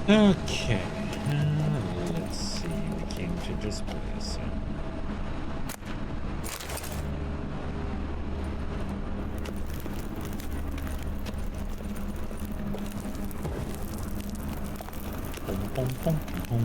Okay. Let's see. We came to this place. Boom, boom, boom, boom.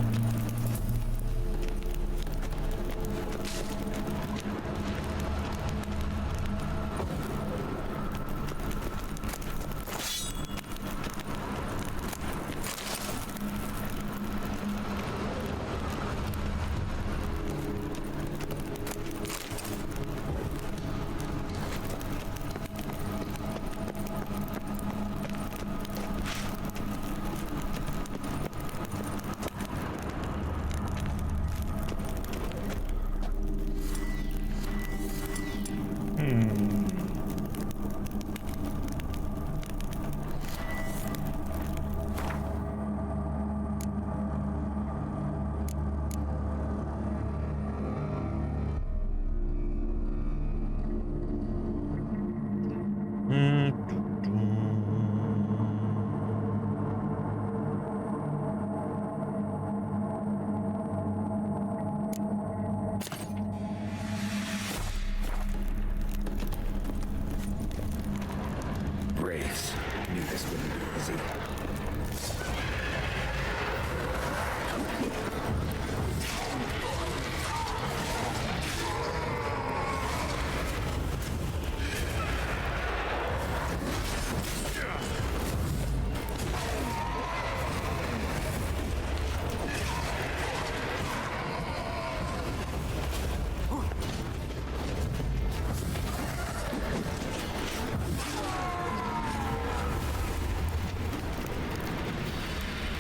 Wraiths. Knew this wouldn't be easy.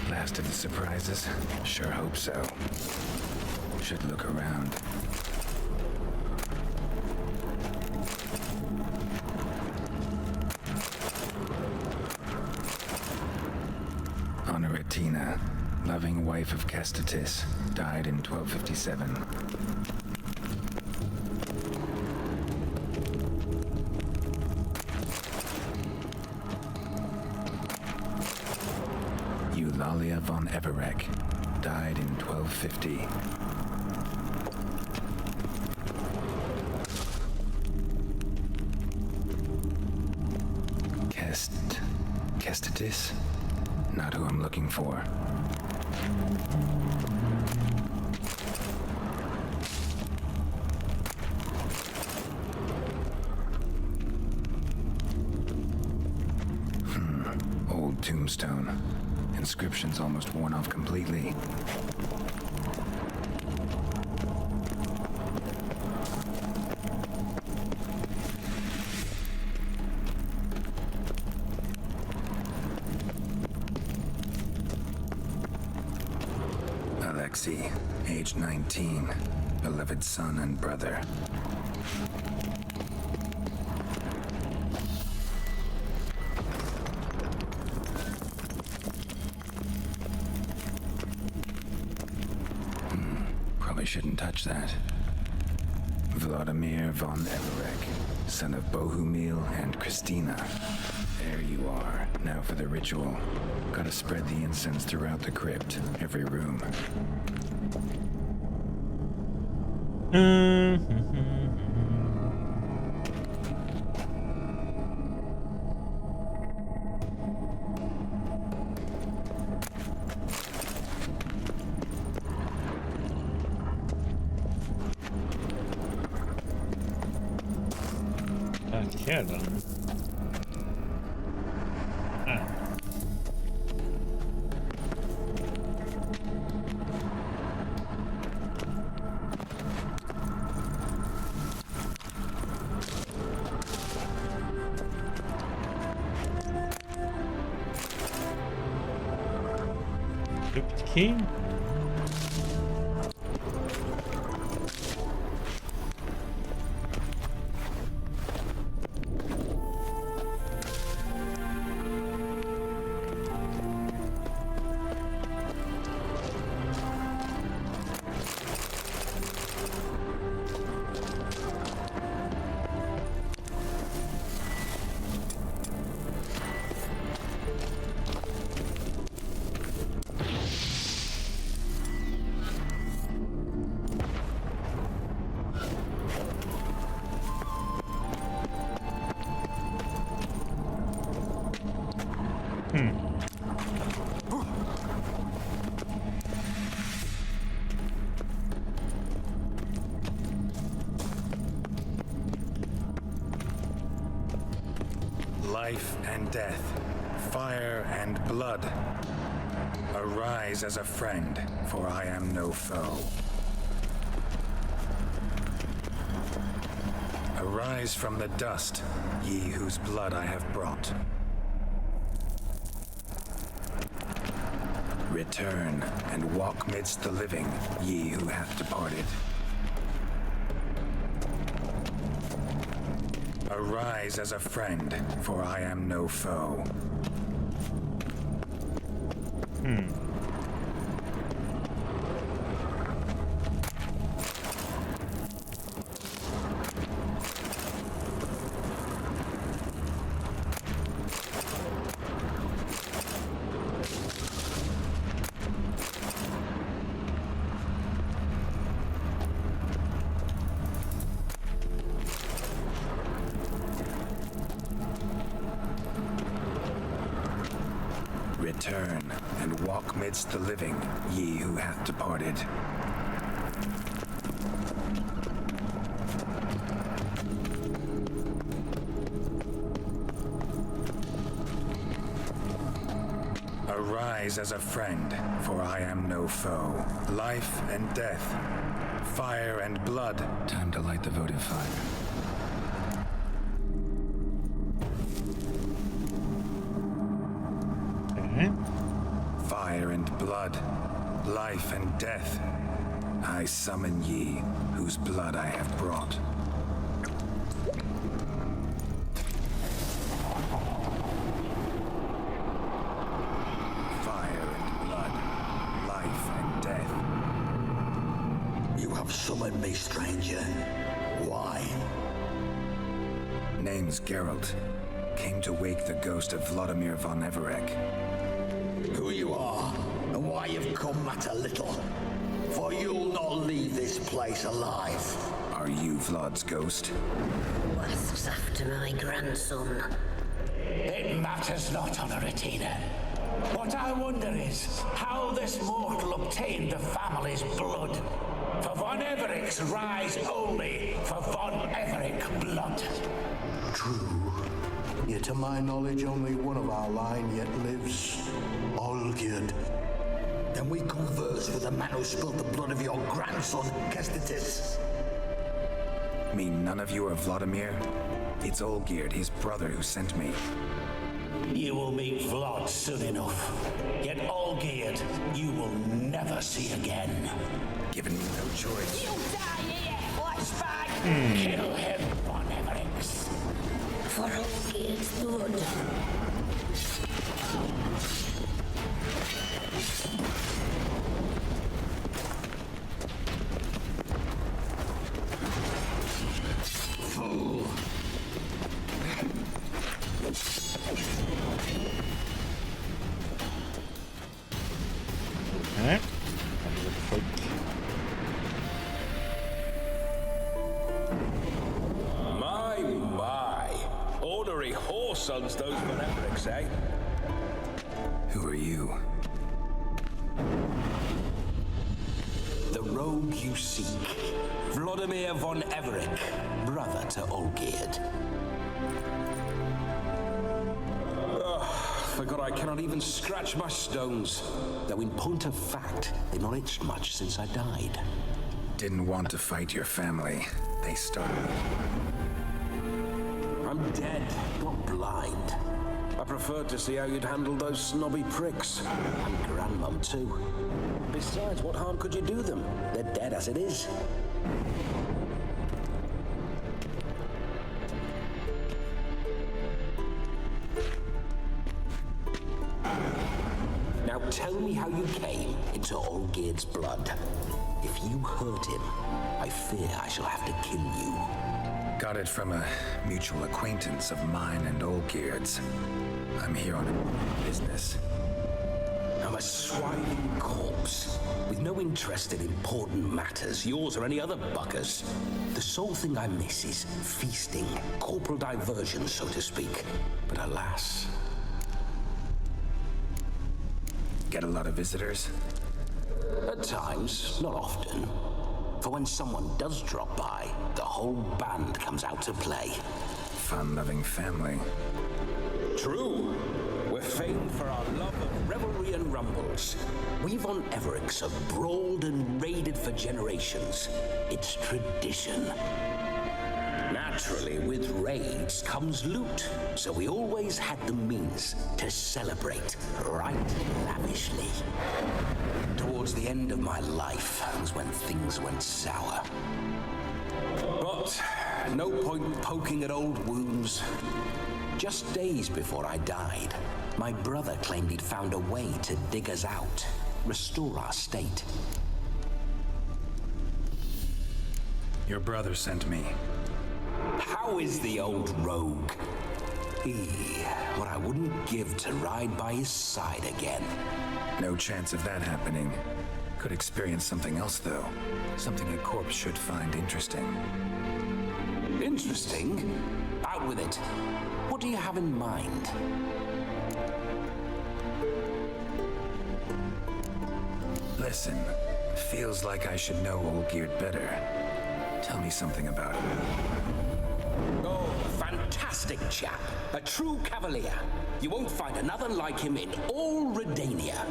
Last of the surprises? Sure hope so. Should look around. Honoratina, loving wife of Kestatis, died in 1257. Eulalia von Everek, died in 1250. Kestatis? Not who I'm looking for. Old tombstone. Inscription's almost worn off completely. Alexei, age 19, beloved son and brother. Probably shouldn't touch that. Vladimir von Everek, son of Bohumil and Christina. There you are. Now for the ritual. Gotta spread the incense throughout the crypt, every room. Okay then. Crypt key? life and death, fire and blood. Arise as a friend, for I am no foe. Arise from the dust, ye whose blood I have brought. Return and walk midst the living, ye who hath departed. Arise as a friend, for I am no foe. Return and walk midst the living, ye who hath departed. Arise as a friend, for I am no foe. Life and death, fire and blood. Time to light the votive fire. Fire and blood, life and death. I summon ye, whose blood I have brought. Fire and blood, life and death. You have summoned me, stranger. Why? Name's Geralt. Came to wake the ghost of Vladimir von Everec. Who you are, and why you've come matter little. For you'll not leave this place alive. Are you Vlad's ghost? Wasps after my grandson. It matters not, Honoratina. What I wonder is how this mortal obtained the family's blood. For von Everic's rise only for von Everec blood. True. Yet to my knowledge, only one of our line yet lives. Olgierd. Then we converse with the man who spilled the blood of your grandson, Kestitis. Mean none of you are Vladimir? It's Olgierd, his brother, who sent me. You will meet Vlad soon enough. Yet Olgierd, you will never see again. Given me no choice. You die here, flashback! Kill him, von Everix. For Olgierd's blood. Fool. Alright. Under the cloak. My. Ornery whoresons those Benebricks, eh? Who are you? The rogue you seek. Vladimir von Everec, brother to Olgierd. Forgot I cannot even scratch my stones. Though in point of fact, they've not itched much since I died. Didn't want to fight your family. They started. I'm dead, not blind. I preferred to see how you'd handle those snobby pricks. And grandmum too. Besides, what harm could you do them? They're dead as it is. Now tell me how you came into Olgierd's blood. If you hurt him, I fear I shall have to kill you. Got it from a mutual acquaintance of mine and Olgierd's. I'm here on business. I'm a swiving corpse, with no interest in important matters, yours or any other buggers. The sole thing I miss is feasting, corporal diversion, so to speak. But alas... Get a lot of visitors? At times, not often. For when someone does drop by, the whole band comes out to play. Fun-loving family. True. We're famed for our love of revelry and rumbles. We've on Everix have brawled and raided for generations. It's tradition. Naturally, with raids comes loot, so we always had the means to celebrate right lavishly. Towards the end of my life was when things went sour. But no point poking at old wounds. Just days before I died, my brother claimed he'd found a way to dig us out, restore our state. Your brother sent me. How is the old rogue? What I wouldn't give to ride by his side again. No chance of that happening. Could experience something else, though. Something a corpse should find interesting. Interesting? Out with it. What do you have in mind? Listen, feels like I should know Olgierd better. Tell me something about him. Oh, fantastic chap. A true cavalier. You won't find another like him in all Redania.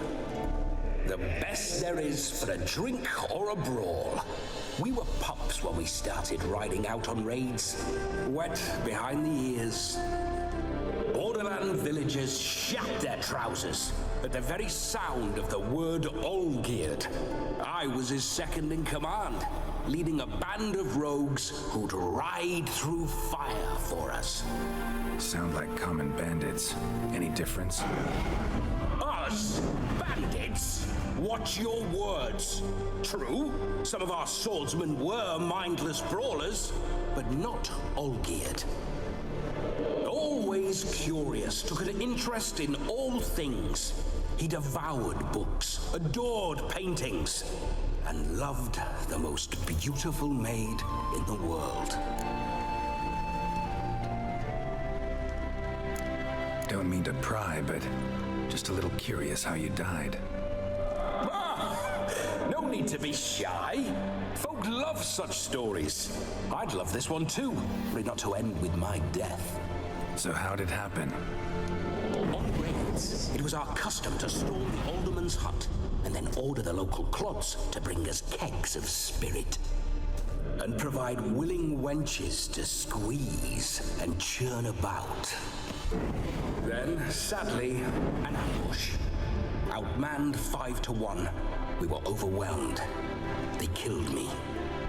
The best there is for a drink or a brawl. We were pups when we started riding out on raids. Wet behind the ears. Borderland villagers shat their trousers at the very sound of the word Olgierd. I was his second in command, leading a band of rogues who'd ride through fire for us. Sound like common bandits. Any difference? Us? Bandits? Watch your words. True, some of our swordsmen were mindless brawlers, but not Olgierd. Always curious, took an interest in all things. He devoured books, adored paintings, and loved the most beautiful maid in the world. Don't mean to pry, but just a little curious how you died. No need to be shy. Folk love such stories. I'd love this one too, but not to end with my death. So how'd it happen? On raids, it was our custom to storm the alderman's hut and then order the local clods to bring us kegs of spirit. And provide willing wenches to squeeze and churn about. Then, sadly, an ambush. Outmanned 5-1, we were overwhelmed. They killed me,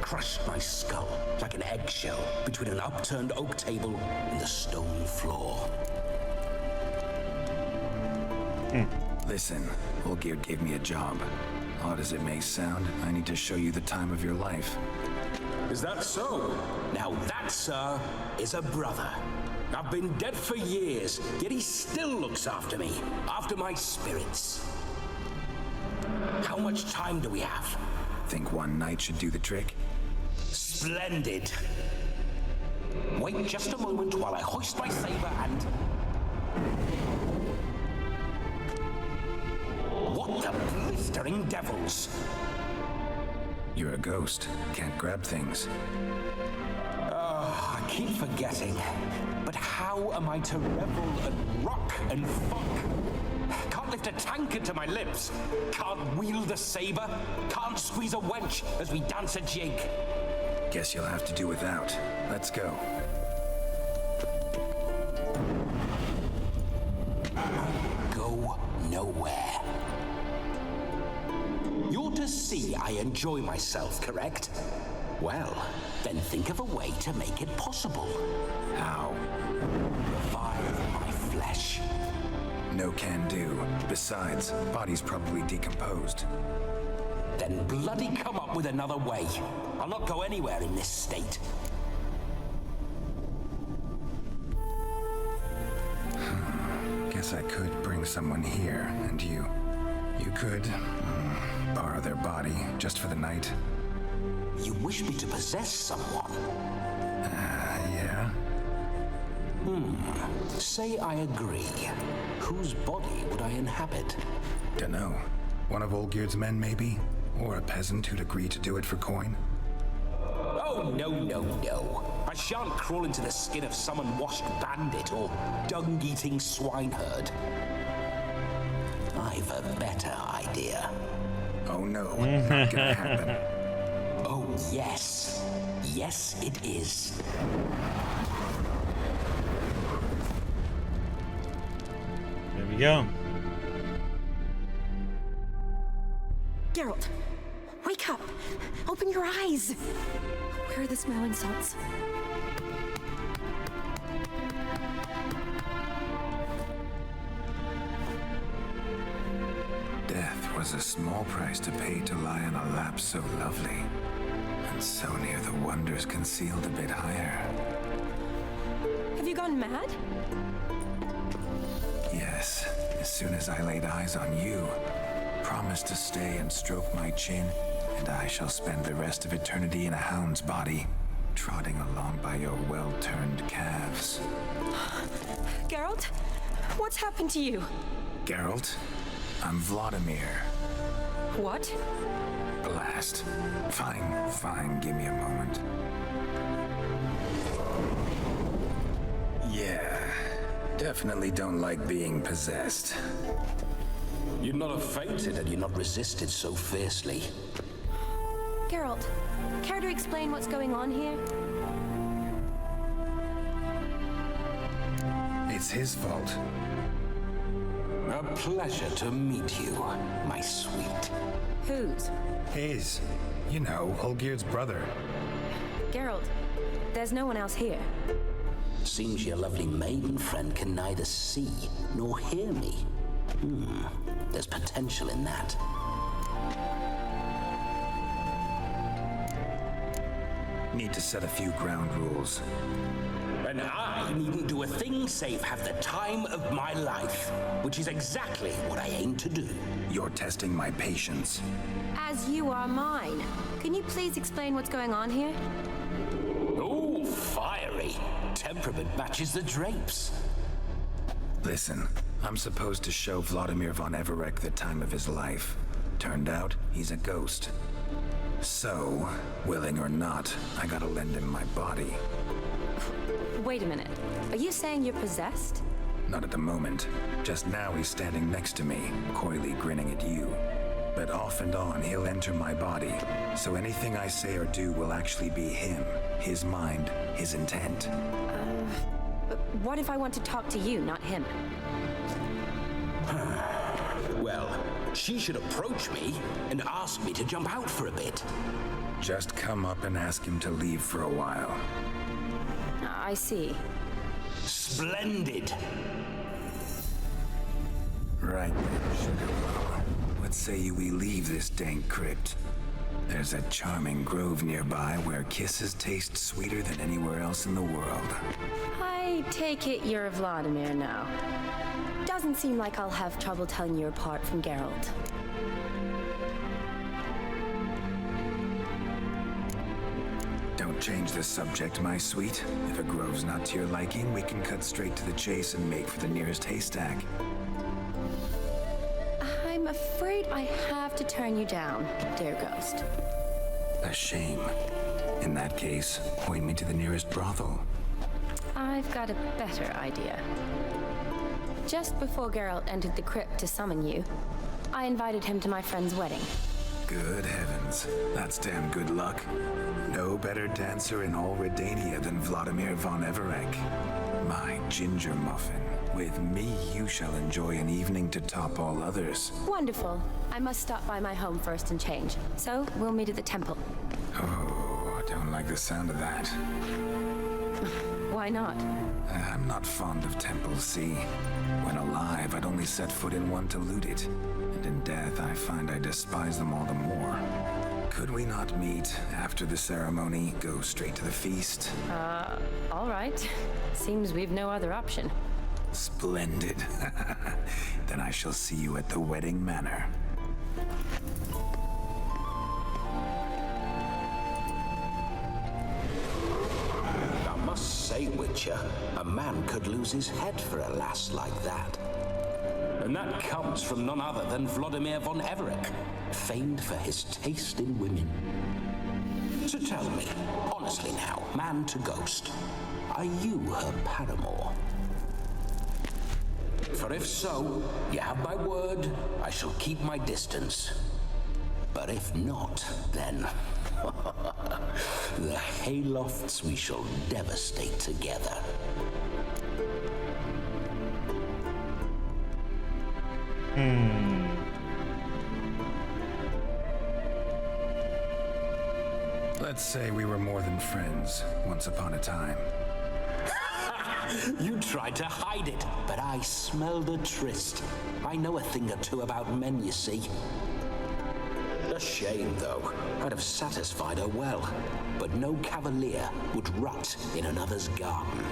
crushed my skull like an eggshell between an upturned oak table and the stone floor. Listen, Olgierd gave me a job. Odd as it may sound, I need to show you the time of your life. Is that so? Now that, sir, is a brother. I've been dead for years, yet he still looks after me, after my spirits. How much time do we have? Think one night should do the trick? Splendid. Wait just a moment while I hoist my saber and... What the blistering devils? You're a ghost. Can't grab things. I keep forgetting. But how am I to revel and rock and fuck? Can't lift a tankard to my lips. Can't wield a saber. Can't squeeze a wench as we dance a jig. Guess you'll have to do without. Let's go. Go nowhere. You're to see I enjoy myself, correct? Well, then think of a way to make it possible. How? Revive my flesh. No can do. Besides, body's probably decomposed. Then bloody come up with another way. I'll not go anywhere in this state. Guess I could bring someone here, and you could borrow their body just for the night. You wish me to possess someone? Yeah? Say I agree. Whose body would I inhabit? Dunno. One of Olgierd's men, maybe? Or a peasant who'd agree to do it for coin? Oh, no. I shan't crawl into the skin of some unwashed bandit or dung-eating swineherd. I've a better idea. Oh no, not gonna happen. Oh, yes. Yes, it is. There we go. Geralt, wake up! Open your eyes! Where are the smelling salts? Death was a small price to pay to lie on a lap so lovely, and so near the wonders concealed a bit higher. Have you gone mad? Yes, as soon as I laid eyes on you, promise to stay and stroke my chin, and I shall spend the rest of eternity in a hound's body, trotting along by your well-turned calves. Geralt, what's happened to you? Geralt, I'm Vladimir. What? Blast. Fine, give me a moment. Yeah, definitely don't like being possessed. You'd not have fainted had you not resisted so fiercely. Geralt, care to explain what's going on here? It's his fault. A pleasure to meet you, my sweet. Whose? His. You know, Olgerd's brother. Geralt, there's no one else here. Seems your lovely maiden friend can neither see nor hear me. There's potential in that. Need to set a few ground rules. And I needn't do a thing save have the time of my life, which is exactly what I aim to do. You're testing my patience. As you are mine. Can you please explain what's going on here? Oh, fiery. Temperament matches the drapes. Listen, I'm supposed to show Vladimir von Everec the time of his life. Turned out, he's a ghost. So, willing or not, I gotta lend him my body. Wait a minute. Are you saying you're possessed? Not at the moment. Just now he's standing next to me, coyly grinning at you. But off and on, he'll enter my body. So anything I say or do will actually be him, his mind, his intent. What if I want to talk to you, not him? Well, she should approach me and ask me to jump out for a bit. Just come up and ask him to leave for a while. I see. Splendid. Right then, Sugarloaf. What say you we leave this dank crypt? There's a charming grove nearby where kisses taste sweeter than anywhere else in the world. I take it you're Vladimir now. Doesn't seem like I'll have trouble telling you apart from Geralt. Don't change the subject, my sweet. If a grove's not to your liking, we can cut straight to the chase and make for the nearest haystack. I'm afraid I have to turn you down, dear ghost. A shame. In that case, point me to the nearest brothel. I've got a better idea. Just before Geralt entered the crypt to summon you, I invited him to my friend's wedding. Good heavens, that's damn good luck. No better dancer in all Redania than Vladimir von Everec. My ginger muffin. With me, you shall enjoy an evening to top all others. Wonderful. I must stop by my home first and change. So, we'll meet at the temple. Oh, I don't like the sound of that. Why not? I'm not fond of temples, see? When alive, I'd only set foot in one to loot it. And in death, I find I despise them all the more. Could we not meet after the ceremony, go straight to the feast? All right. Seems we've no other option. Splendid. Then I shall see you at the wedding manor. I must say, Witcher, a man could lose his head for a lass like that. And that comes from none other than Vladimir von Everec, famed for his taste in women. So tell me, honestly now, man to ghost, are you her paramour? For if so, you have my word, I shall keep my distance. But if not, then the Haylofts we shall devastate together. Let's say we were more than friends once upon a time. You tried to hide it, but I smelled a tryst. I know a thing or two about men, you see. A shame, though. I'd have satisfied her well, but no cavalier would rut in another's garden.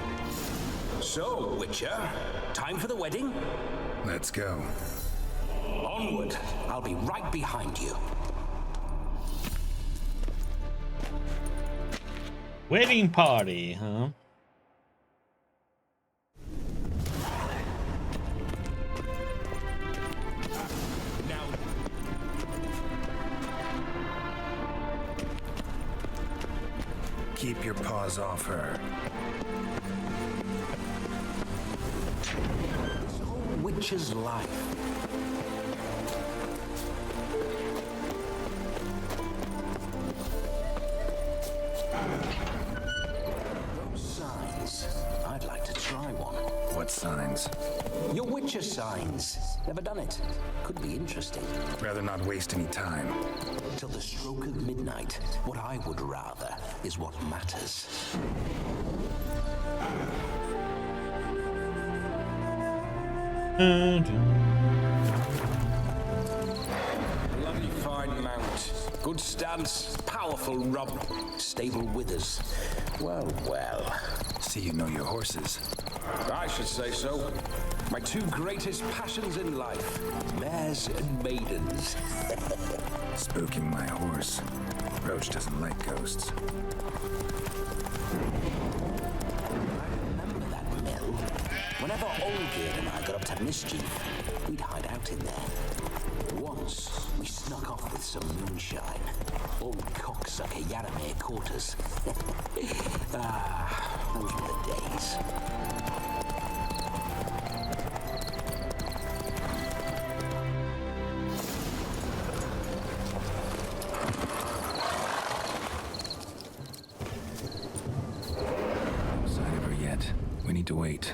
So, Witcher, time for the wedding? Let's go. Onward. I'll be right behind you. Wedding party, huh? Keep your paws off her. This whole Witcher's life. Those signs. I'd like to try one. What signs? Your Witcher signs. Never done it. Could be interesting. Rather not waste any time. Till the stroke of midnight, what I would rather is what matters. Bloody fine mount. Good stance, powerful rump, stable withers. Well, well. See you know your horses. I should say so. My two greatest passions in life, mares and maidens. Spooking my horse. Roach doesn't like ghosts. Remember that mill? Whenever Olgierd and I got up to mischief, we'd hide out in there. Once, we snuck off with some moonshine. Old cocksucker Yaramir caught us. Those were the days. No sign of her yet. We need to wait.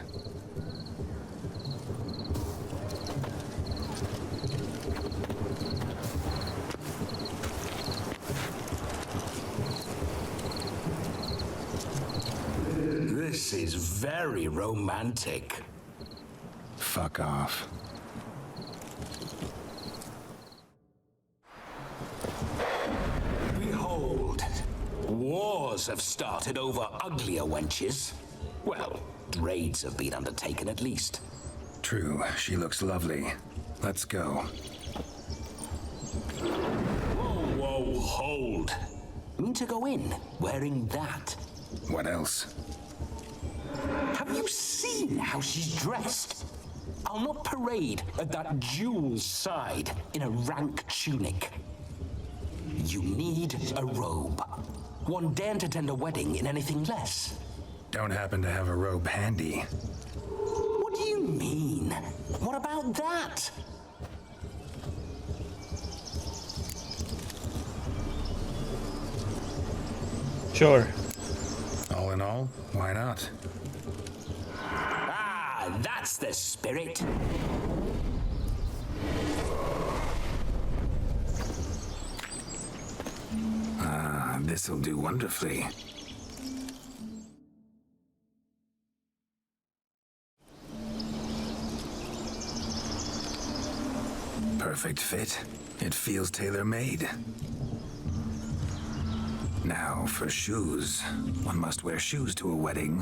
This is very romantic. Fuck off. Behold, wars have started over uglier wenches. Well, raids have been undertaken at least. True, she looks lovely. Let's go. Whoa, hold. Mean to go in wearing that? What else? Have you seen how she's dressed? I'll not parade at that jewel's side in a rank tunic. You need a robe. One daren't attend a wedding in anything less. Don't happen to have a robe handy. What do you mean? What about that? Sure. All in all, why not? Ah, that's the spirit. This'll do wonderfully. Perfect fit. It feels tailor-made. Now, for shoes. One must wear shoes to a wedding.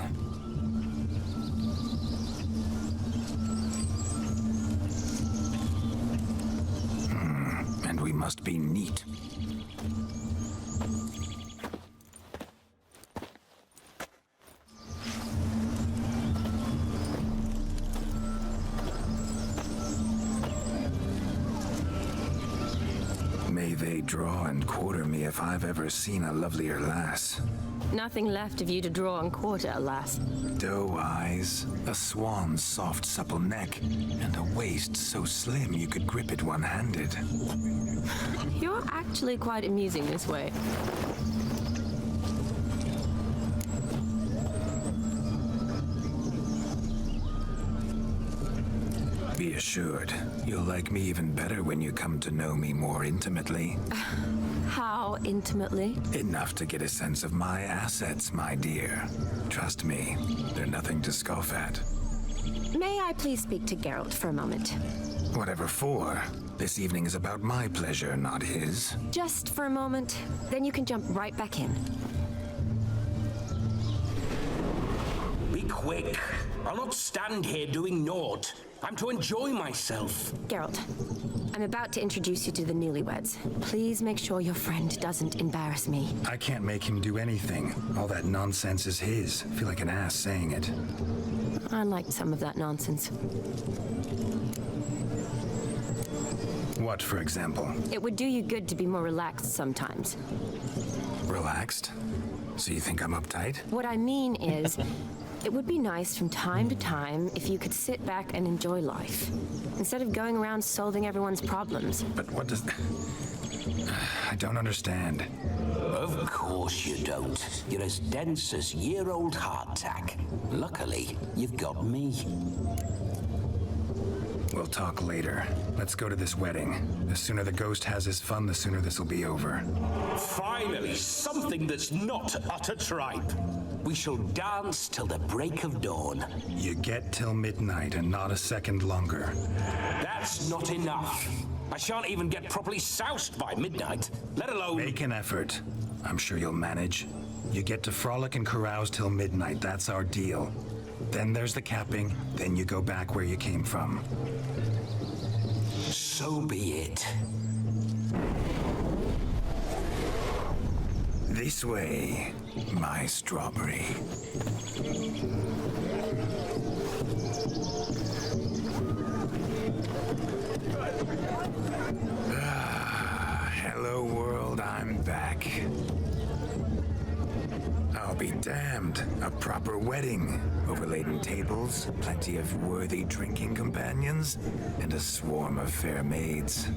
And we must be neat. May they draw and quarter me if I've ever seen a lovelier lass. Nothing left of you to draw and quarter, alas. Doe eyes, a swan's soft supple neck, and a waist so slim you could grip it one-handed. You're actually quite amusing this way. Be assured, you'll like me even better when you come to know me more intimately. How intimately? Enough to get a sense of my assets, my dear. Trust me, they're nothing to scoff at. May I please speak to Geralt for a moment? Whatever for. This evening is about my pleasure, not his. Just for a moment, then you can jump right back in. Be quick. I'll not stand here doing naught. I'm to enjoy myself. Geralt, I'm about to introduce you to the newlyweds. Please make sure your friend doesn't embarrass me. I can't make him do anything. All that nonsense is his. I feel like an ass saying it. I liked some of that nonsense. What, for example? It would do you good to be more relaxed sometimes. Relaxed? So you think I'm uptight? What I mean is, it would be nice from time to time if you could sit back and enjoy life, instead of going around solving everyone's problems. But what does... I don't understand. Of course you don't. You're as dense as year-old hardtack. Luckily, you've got me. We'll talk later. Let's go to this wedding. The sooner the ghost has his fun, the sooner this'll be over. Finally, something that's not utter tripe. We shall dance till the break of dawn. You get till midnight and not a second longer. That's not enough. I shan't even get properly soused by midnight, let alone... Make an effort. I'm sure you'll manage. You get to frolic and carouse till midnight. That's our deal. Then there's the capping. Then you go back where you came from. So be it. This way, my strawberry. Hello world, I'm back. I'll be damned. A proper wedding. Overladen tables, plenty of worthy drinking companions, and a swarm of fair maids.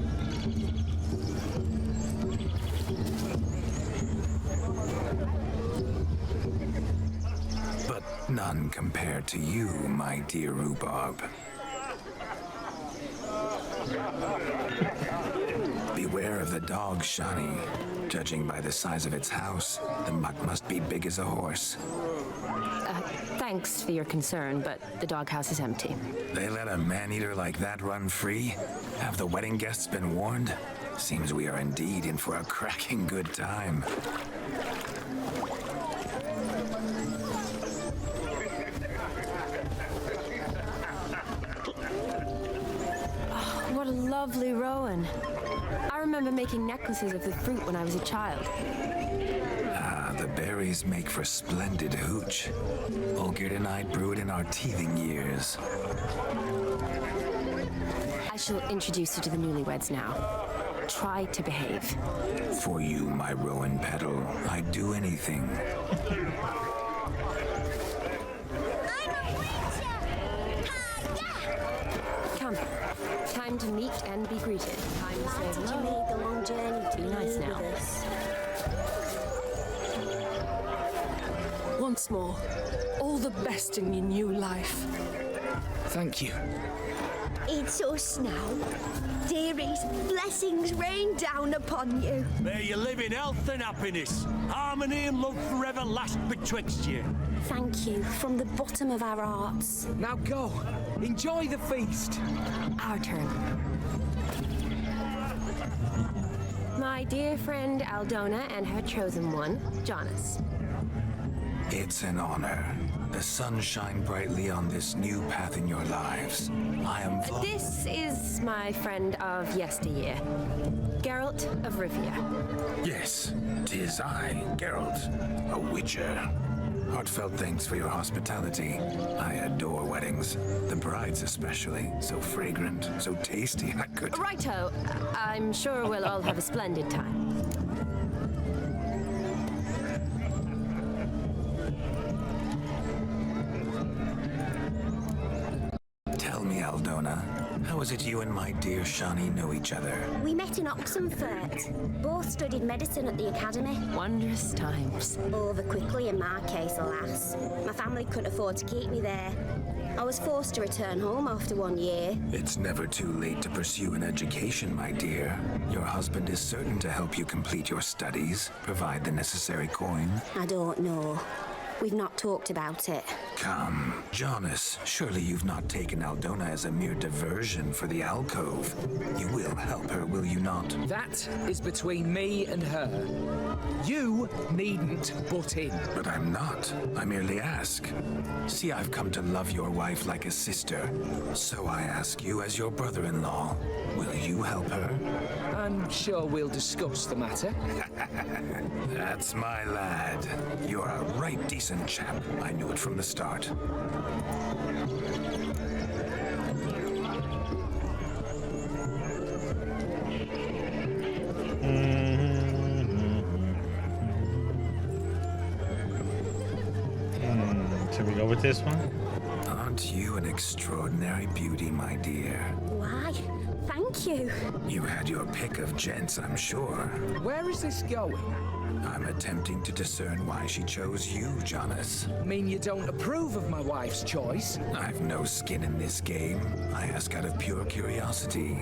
But none compared to you, my dear rhubarb. Beware of the dog, Shani. Judging by the size of its house, the mutt must be big as a horse. Thanks for your concern, but the doghouse is empty. They let a man-eater like that run free? Have the wedding guests been warned? Seems we are indeed in for a cracking good time. What a lovely rowan. I remember making necklaces of the fruit when I was a child. Ah, the berries make for splendid hooch. Olgerd and I brewed in our teething years. I shall introduce you to the newlyweds now. Try to behave. For you, my rowan petal, I'd do anything. Come. Time to meet and be greeted. Time to say Did you hello. make the long journey to Be nice be now. with us? Once more, all the best in your new life. Thank you. It's us now. Dearies, blessings rain down upon you. May you live in health and happiness. Harmony and love forever last betwixt you. Thank you from the bottom of our hearts. Now go. Enjoy the feast. Our turn. My dear friend Aldona and her chosen one, Jonas. It's an honor. The sun shine brightly on this new path in your lives. I am This is my friend of yesteryear, Geralt of Rivia. Yes, 'tis I, Geralt, a witcher. Heartfelt thanks for your hospitality. I adore weddings. The brides especially. So fragrant, so tasty, I could... Righto. I'm sure we'll all have a splendid time. Tell me, Aldona, how is it you and my dear Shani know each other? We met in Oxenfurt. Both studied medicine at the academy. Wondrous times. Over quickly in my case, alas. My family couldn't afford to keep me there. I was forced to return home after 1 year. It's never too late to pursue an education, my dear. Your husband is certain to help you complete your studies, provide the necessary coin. I don't know. We've not talked about it. Come, Jonas, surely you've not taken Aldona as a mere diversion for the alcove. You will help her, will you not? That is between me and her. You needn't butt in. But I'm not. I merely ask. See, I've come to love your wife like a sister. So I ask you as your brother-in-law, will you help her? I'm sure we'll discuss the matter. That's my lad. You're a right decent chap. I knew it from the start. Should we go with this one? Aren't you an extraordinary beauty, my dear? Why? Thank you. You had your pick of gents, I'm sure. Where is this going? I'm attempting to discern why she chose you, Jonas. Mean you don't approve of my wife's choice? I've no skin in this game. I ask out of pure curiosity.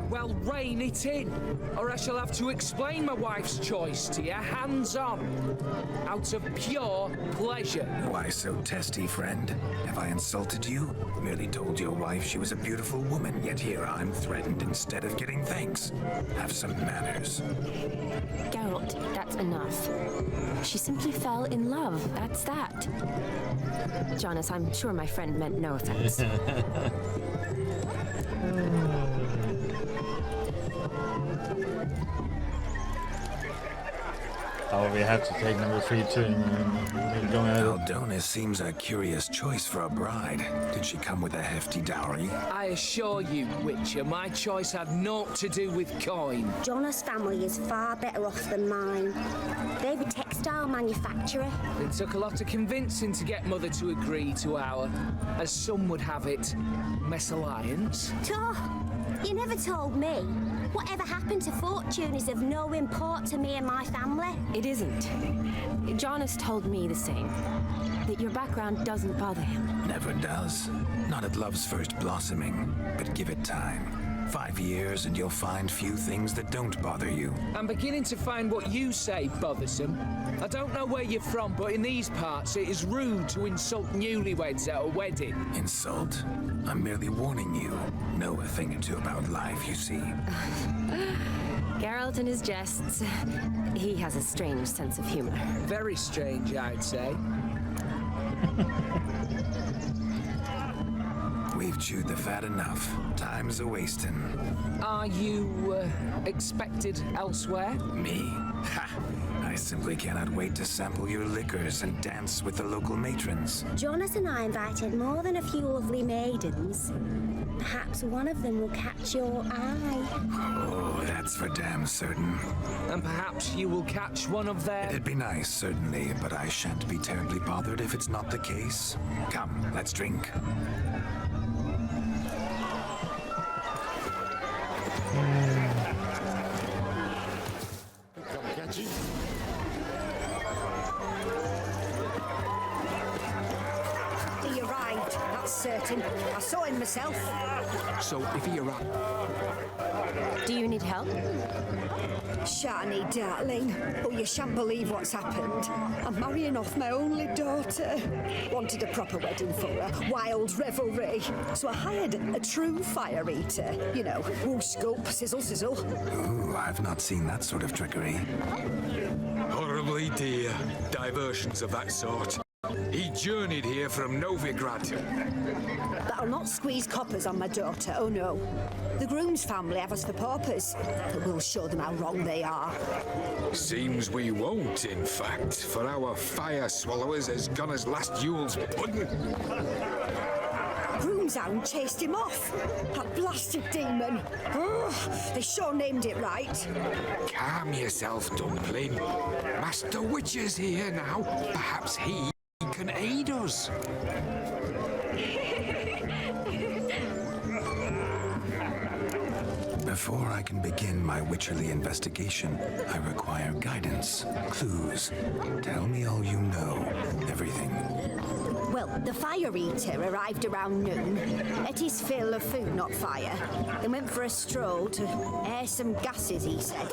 Well, rein it in, or I shall have to explain my wife's choice to you hands-on, out of pure pleasure. Why so testy, friend? Have I insulted you? Merely told your wife she was a beautiful woman, yet here I'm threatened instead of getting thanks. Have some manners. Geralt, that's enough. She simply fell in love, that's that. Jonas, I'm sure my friend meant no offense. Oh, we have to take number 3 too. Aldona seems a curious choice for a bride. Did she come with a hefty dowry? I assure you, Witcher, my choice had naught to do with coin. Jonas' family is far better off than mine. They're a textile manufacturer. It took a lot of convincing to get Mother to agree to our, as some would have it, mesalliance. You never told me. Whatever happened to fortune is of no import to me and my family. It isn't. Jonas told me the same. That your background doesn't bother him. Never does. Not at love's first blossoming. But give it time. 5 years and you'll find few things that don't bother you. I'm beginning to find what you say bothersome. I don't know where you're from, but in these parts it is rude to insult newlyweds at a wedding. Insult? I'm merely warning you. Know a thing or two about life, you see. Geralt and his jests. He has a strange sense of humor. Very strange, I'd say. We've chewed the fat enough. Time's a-wasting. Are you, expected elsewhere? Me? Ha! I simply cannot wait to sample your liquors and dance with the local matrons. Jonas and I invited more than a few lovely maidens. Perhaps one of them will catch your eye. Oh, that's for damn certain. And perhaps you will catch one of their... It'd be nice, certainly, but I shan't be terribly bothered if it's not the case. Come, let's drink. He arrived, that's certain. I saw him myself. So, if he arrived... Do you need help? Shani, darling. Oh, you shan't believe what's happened. I'm marrying off my only daughter. Wanted a proper wedding for her. Wild revelry. So I hired a true fire eater. You know, whoosh, scoop, sizzle, sizzle. Ooh, I've not seen that sort of trickery. Horribly dear diversions of that sort. He journeyed here from Novigrad. That'll not squeeze coppers on my daughter, oh no. The groom's family have us for paupers, but we'll show them how wrong they are. Seems we won't, in fact, for our fire swallowers has gone as last Yule's pudding. Groomshound chased him off. That blasted demon. Ugh, they sure named it right. Calm yourself, Dumpling. Master Witcher's here now. Perhaps he can aid us. Before I can begin my witcherly investigation, I require guidance, clues. Tell me all you know, everything. Well, the Fire Eater arrived around noon, ate his fill of food, not fire, then went for a stroll to air some gases, he said.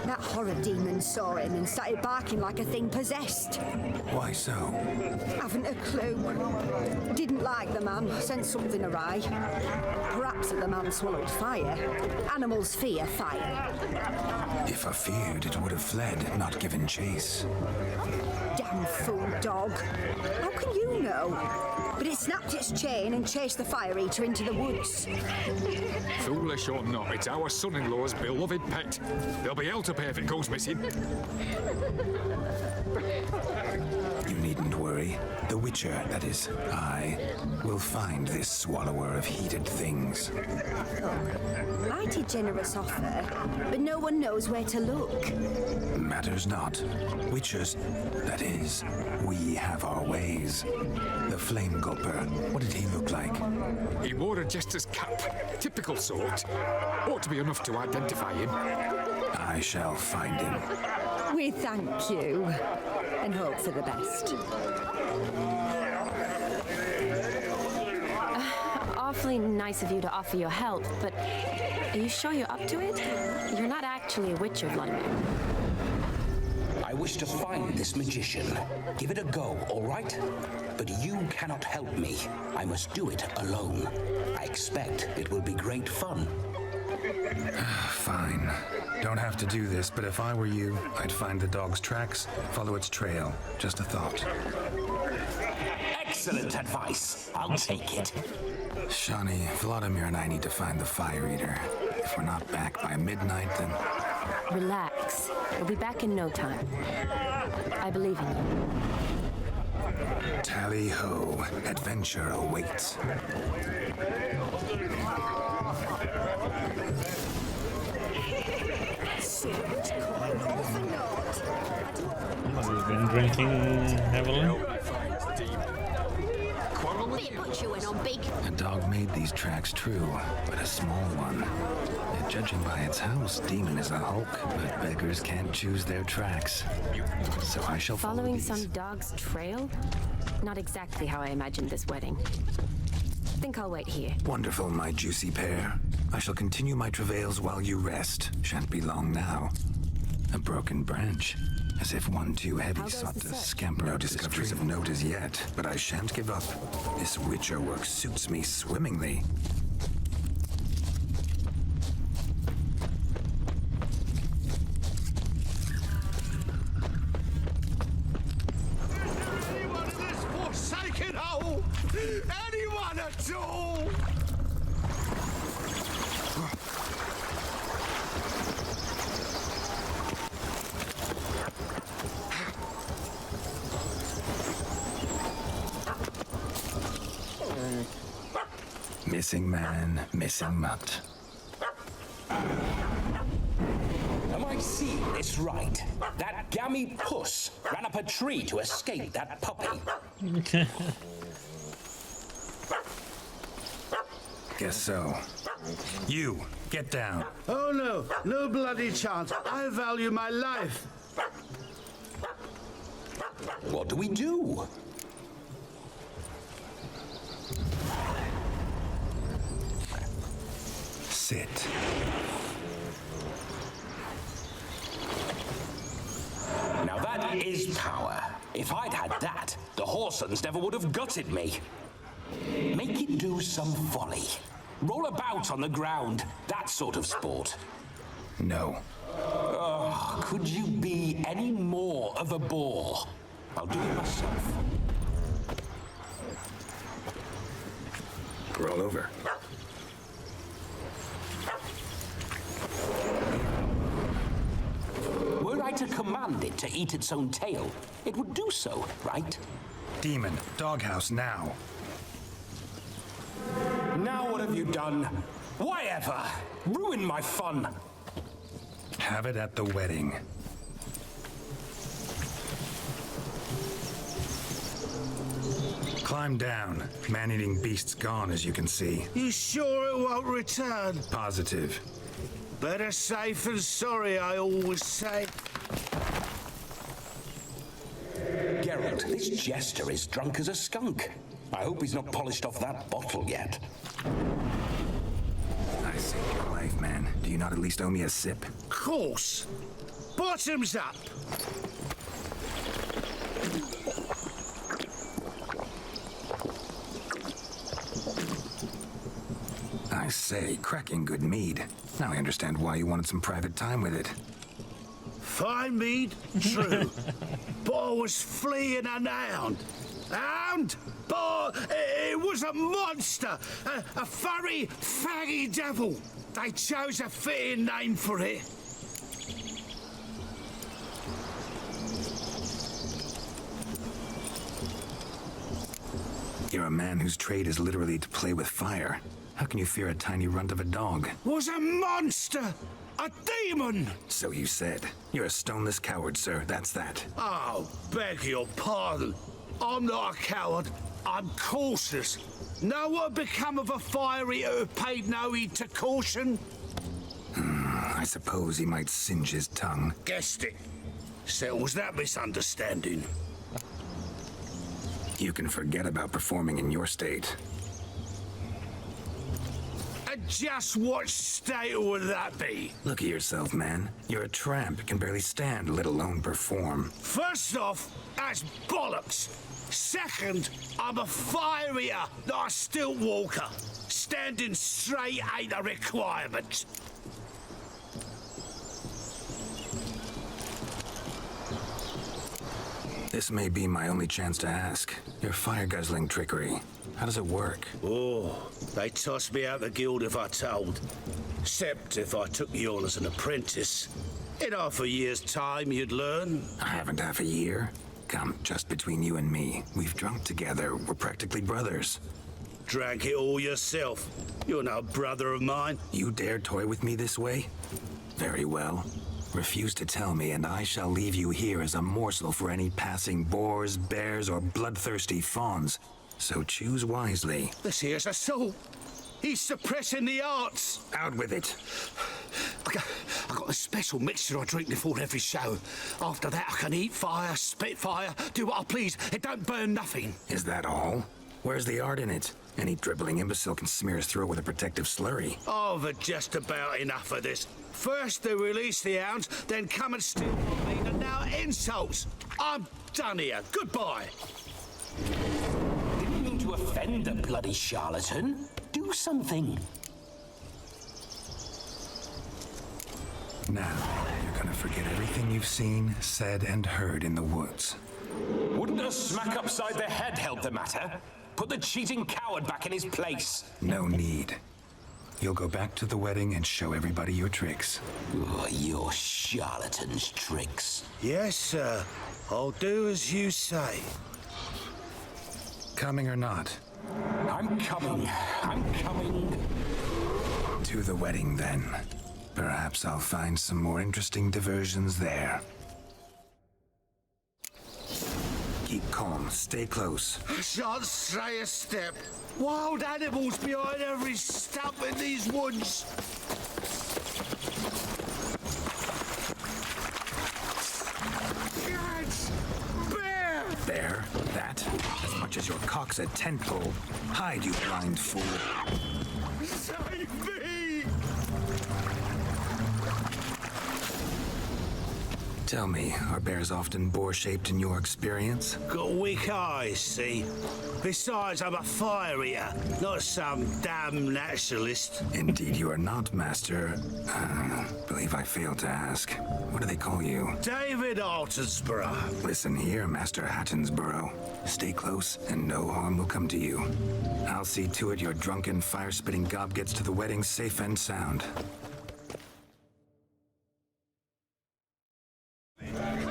That horror demon saw him and started barking like a thing possessed. Why so? Haven't a clue. Didn't like the man, sent something awry. Perhaps if the man swallowed fire. Animals fear fire. If I feared, it would have fled, not given chase. Damn fool dog. How can you know? But it snapped its chain and chased the Fire Eater into the woods. Foolish or not, it's our son-in-law's beloved pet. There'll be hell to pay if it goes missing. You needn't worry. The Witcher, that is, I, will find this swallower of heated things. Mighty generous offer, but no one knows where to look. Matters not. Witchers, that is, we have our ways. The Flame Gulper, what did he look like? He wore a jester's cap. Typical sort. Ought to be enough to identify him. I shall find him. We thank you, and hope for the best. Awfully nice of you to offer your help, but are you sure you're up to it? You're not actually a witcher, Vladimir. I wish to find this magician. Give it a go, all right? But you cannot help me. I must do it alone. I expect it will be great fun. Fine. Don't have to do this, but if I were you, I'd find the dog's tracks, follow its trail. Just a thought. Excellent advice. I'll take it. Shani, Vladimir and I need to find the Fire Eater. If we're not back by midnight, then... Relax. You'll be back in no time. I believe in you. Tally-ho. Adventure awaits. We've been drinking heavily. A dog made these tracks true, but a small one. And judging by its house, Demon is a hulk, but beggars can't choose their tracks. So I shall follow Following these. some dog's trail? Not exactly how I imagined this wedding. Think I'll wait here. Wonderful, my juicy pair. I shall continue my travails while you rest. Shan't be long now. A broken branch. As if one too heavy sought to scamper. No discoveries of note as yet, but I shan't give up. This Witcher work suits me swimmingly. Anyone in this forsaken hole? Anyone at all? Missing man, missing mutt. Am I seeing this right? That gammy puss ran up a tree to escape that puppy. Guess so. You, get down. Oh no, no bloody chance. I value my life. What do we do? Sit. Now that is power. If I'd had that, the Horsons never would have gutted me. Make it do some folly. Roll about on the ground, that sort of sport. No. Oh, could you be any more of a bore? I'll do it myself. Roll over. Were I to command it to eat its own tail, it would do so, right? Demon, doghouse now. Now what have you done? Why ever? Ruin my fun. Have it at the wedding. Climb down. Man-eating beast's gone, as you can see. You sure it won't return? Positive. Better safe than sorry, I always say. Geralt, this jester is drunk as a skunk. I hope he's not polished off that bottle yet. I saved your life, man. Do you not at least owe me a sip? Course. Bottoms up. I say, cracking good mead. Now I understand why you wanted some private time with it. Fine mead, true. But I was fleeing an hound. Hound? But it was a monster. A furry, faggy devil. They chose a fitting name for it. You're a man whose trade is literally to play with fire. How can you fear a tiny runt of a dog? Was a monster! A demon! So you said. You're a stoneless coward, sir. That's that. Oh, beg your pardon. I'm not a coward. I'm cautious. Know what become of a fire eater who paid no heed to caution? I suppose he might singe his tongue. Guessed it. Settles that misunderstanding. You can forget about performing in your state. And just what state would that be? Look at yourself, man. You're a tramp, can barely stand, let alone perform. First off, that's bollocks. Second, I'm a fire eater, not a stilt walker. Standing straight ain't a requirement. This may be my only chance to ask. Your fire-guzzling trickery. How does it work? Oh, they tossed me out the guild if I told. Except if I took you on as an apprentice. In half a year's time, you'd learn. I haven't half a year. Come, just between you and me. We've drunk together. We're practically brothers. Drank it all yourself. You're no brother of mine. You dare toy with me this way? Very well. Refuse to tell me, and I shall leave you here as a morsel for any passing boars, bears, or bloodthirsty fawns. So choose wisely. This here's assault. He's suppressing the arts. Out with it. I got a special mixture I drink before every show. After that, I can eat fire, spit fire, do what I please. It don't burn nothing. Is that all? Where's the art in it? Any dribbling imbecile can smear his throat with a protective slurry. I've had just about enough of this. First they release the hounds, then come and steal from me, and now insults. I'm done here. Goodbye. Didn't mean to offend the bloody charlatan. Do something. Now, you're gonna forget everything you've seen, said, and heard in the woods. Wouldn't a smack upside the head help the matter? Put the cheating coward back in his place. No need. You'll go back to the wedding and show everybody your tricks. Oh, your charlatan's tricks. Yes, sir. I'll do as you say. Coming or not? I'm coming. I'm coming. To the wedding, then. Perhaps I'll find some more interesting diversions there. Keep calm. Stay close. I shan't stray a step. Wild animals behind every stump in these woods. Cats! Bear! There. That. As much as your cock's a tent pole. Hide, you blind fool. Save me! Tell me, are bears often boar-shaped in your experience? Got weak eyes, see? Besides, I'm a fire eater, not some damn naturalist. Indeed you are not, Master. Believe I failed to ask. What do they call you? David Altonsborough. Listen here, Master Hattonsborough. Stay close, and no harm will come to you. I'll see to it your drunken, fire-spitting gob gets to the wedding safe and sound.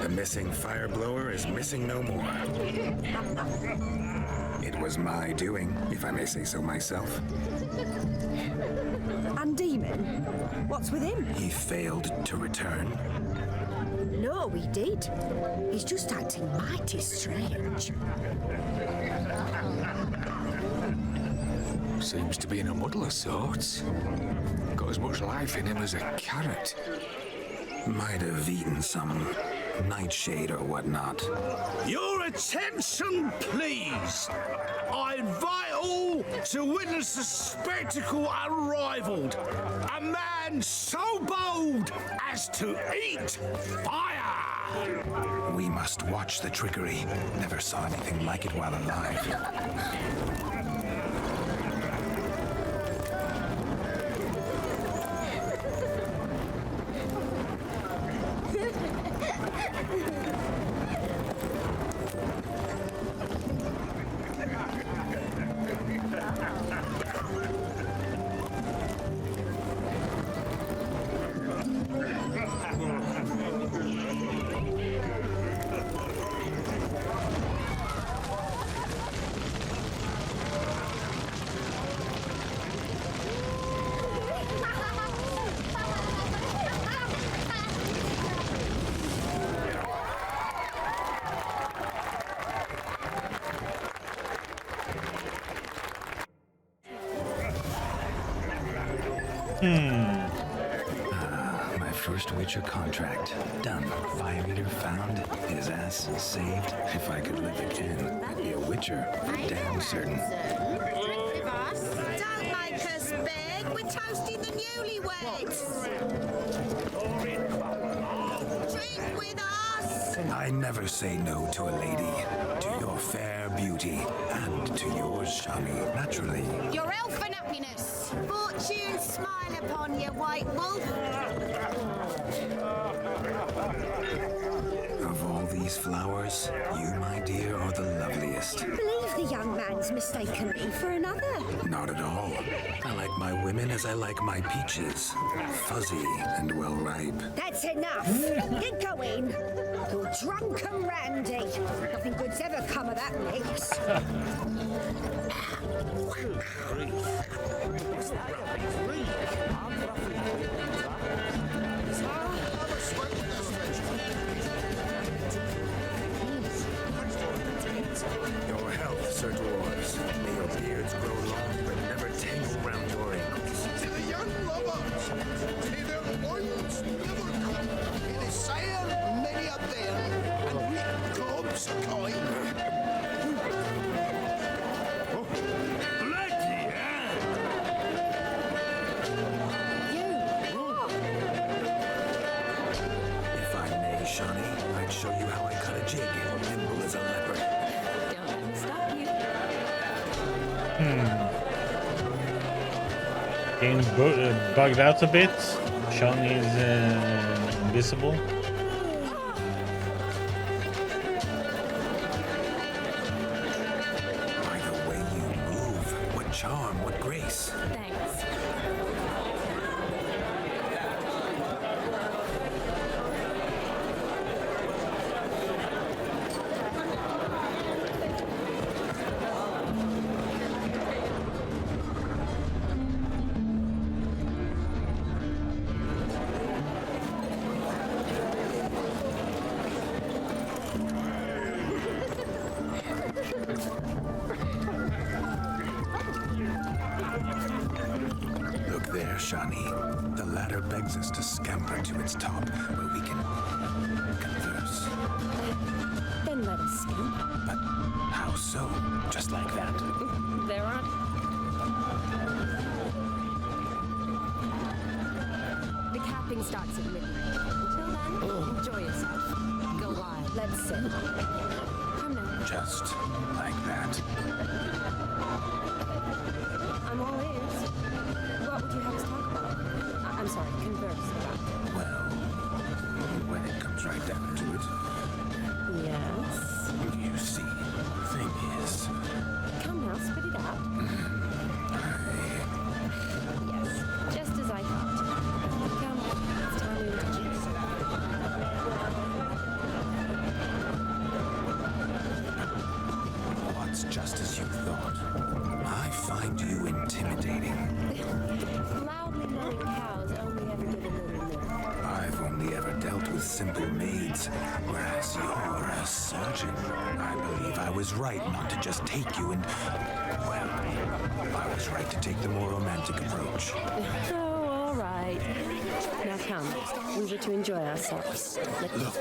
The missing fire blower is missing no more. It was my doing, if I may say so myself. And Demon? What's with him? He failed to return. No, he did. He's just acting mighty strange. Seems to be in a muddle of sorts. Got as much life in him as a carrot. Might have eaten some nightshade or whatnot. Your attention, please. I invite all to witness the spectacle unrivaled. A man so bold as to eat fire. We must watch the trickery. Never saw anything like it while alive. My first Witcher contract. Done. Fire eater found. His ass saved. If I could live again, I'd be a Witcher. For damn certain. Don't make us beg. We're toasting the newlyweds. Drink with us. I never say no to a lady. To your fair beauty. And to yours, Shani. Naturally. Your elfin happiness. Fortune smile upon you, White Wolf. Of all these flowers, you, my dear, are the loveliest. Believe the young man's mistaken me for another. Not at all. I like my women as I like my peaches. Fuzzy and well ripe. That's enough. Get going. You're drunk and randy. Nothing good's ever come of that mix. Your health, Sir Dwarves. May your beards grow long, but never tangle round your ankles. To the young lovers, may their loins never come in a sire many a bear, and weak gobs kind. Bloody hell! If I may, Shani, I'd show you how I cut a jig, nimble as a leopard. Don't let me stop you. Getting bugged out a bit. Shani is invisible. By the way you move, what charm, what grace. Thanks. Look there, Shani. The ladder begs us to scamper to its top, where we can converse. Then let us scamper. But how so? Just like that? There aren't. The capping starts at midnight. Until then, Enjoy yourself. Go wild. Let's sit. Come now. Just like that. I'm all ears. What would you have us talk about? I'm sorry, converse about. Well, when it comes right down to it, Yes. you see, the thing is, Come now, spit it out. Yes, just as I thought. Come, it's time we introduce. what's just as you thought? I find you intimidating. Loudly milling cows only ever give a little milk. I've only ever dealt with simple maids, whereas you're a surgeon. I believe I was right not to just take you and... Well, I was right to take the more romantic approach. Oh, all right. Now come, we were to enjoy ourselves. Look.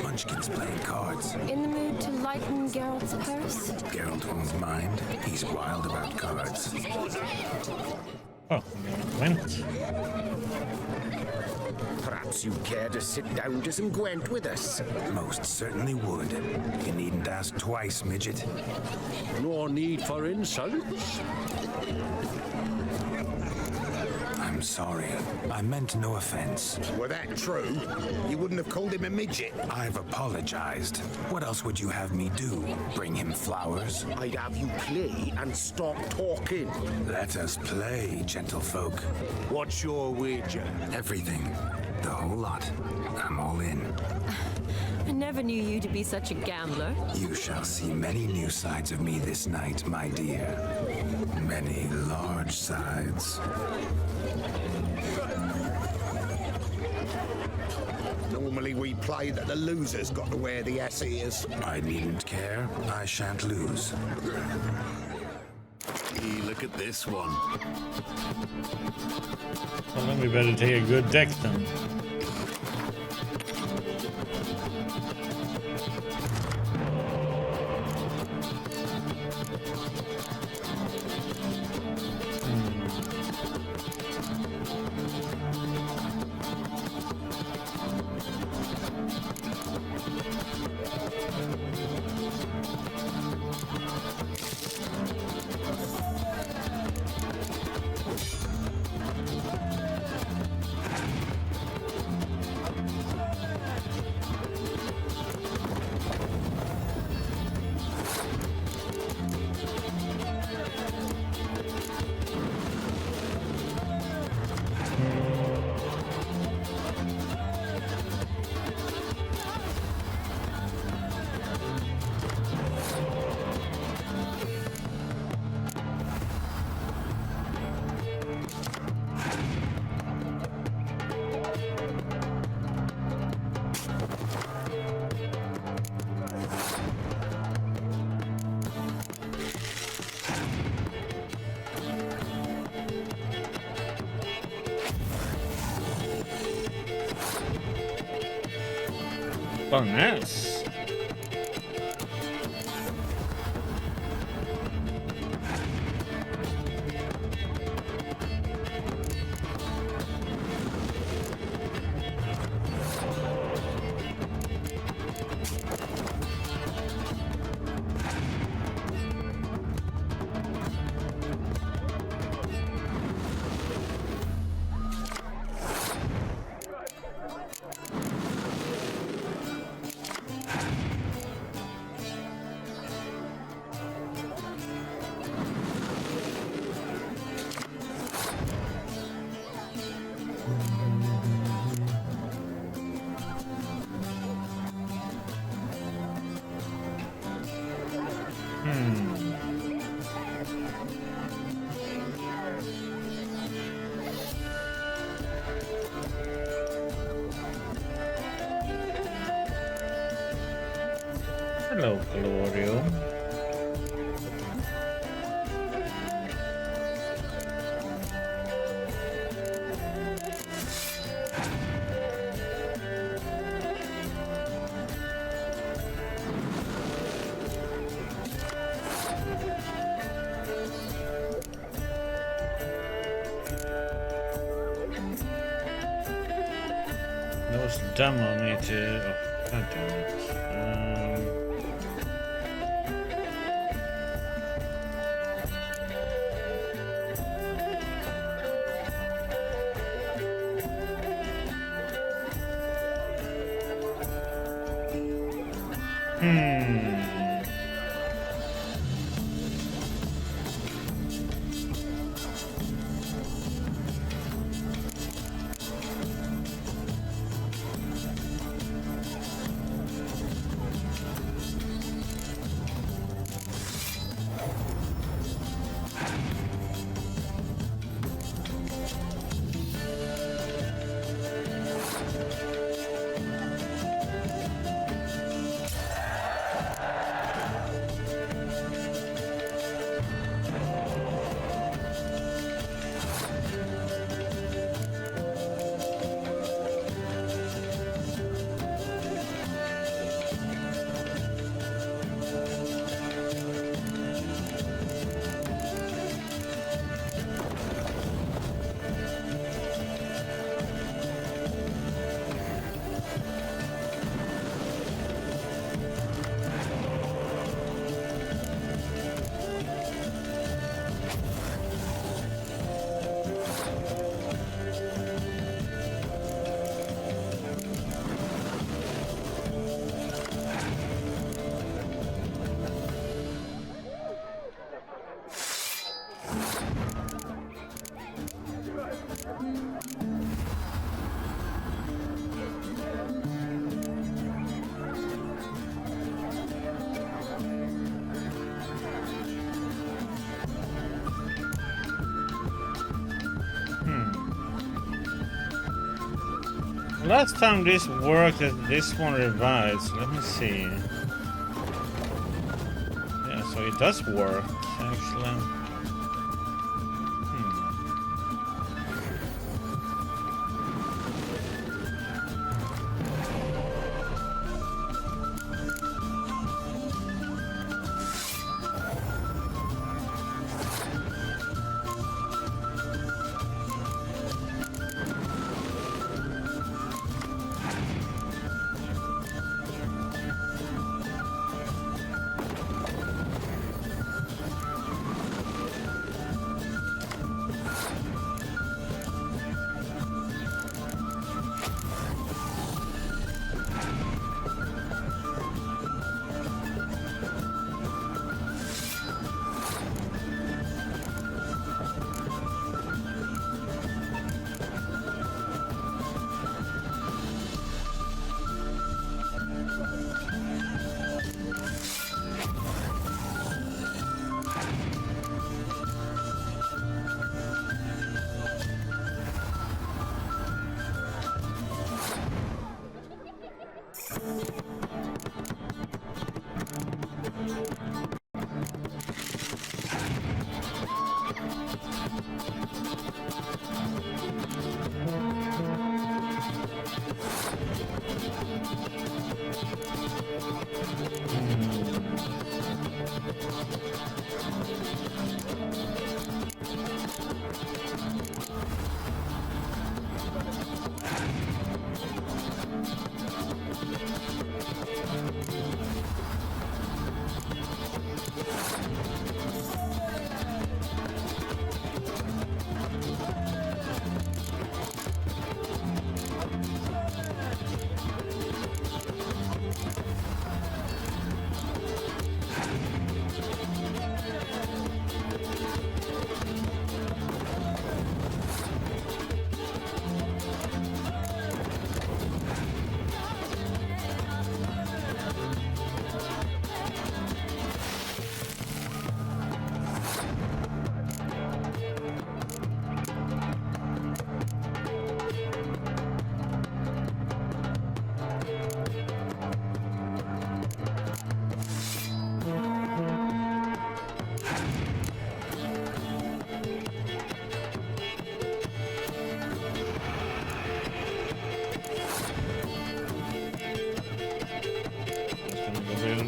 Munchkin's playing cards. In the mood to lighten Geralt's purse? Geralt won't mind. He's wild about cards. Oh, Gwent. Perhaps you'd care to sit down to some Gwent with us. Most certainly would. You needn't ask twice, midget. No need for insults. I'm sorry. I meant no offense. Were that true, you wouldn't have called him a midget. I've apologized. What else would you have me do? Bring him flowers? I'd have you play and stop talking. Let us play, gentlefolk. What's your wager? Everything. The whole lot. I'm all in. I never knew you to be such a gambler. You shall see many new sides of me this night, my dear. Many large sides. Normally we play that the loser's got to wear the ass ears. I needn't care. I shan't lose. Look at this one. Well, then we better take a good deck then. Oh, nice. Hello, Glorio. That was dumb of me to. Oh, God damn it. Last time this worked, this one revives. Let me see. Yeah, so it does work, actually.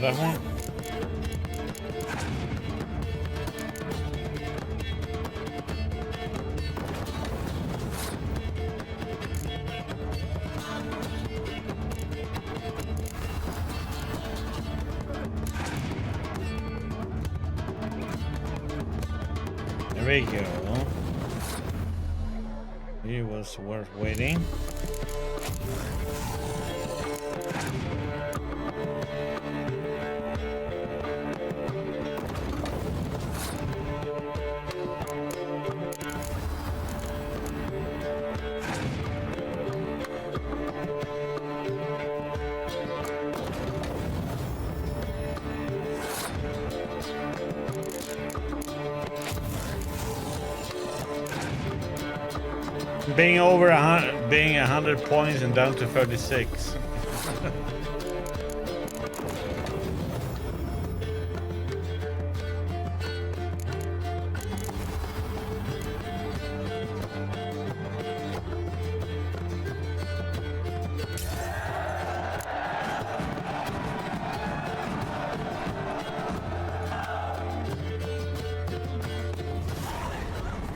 That one. we go. It was worth waiting. Being over 100 points and down to 36.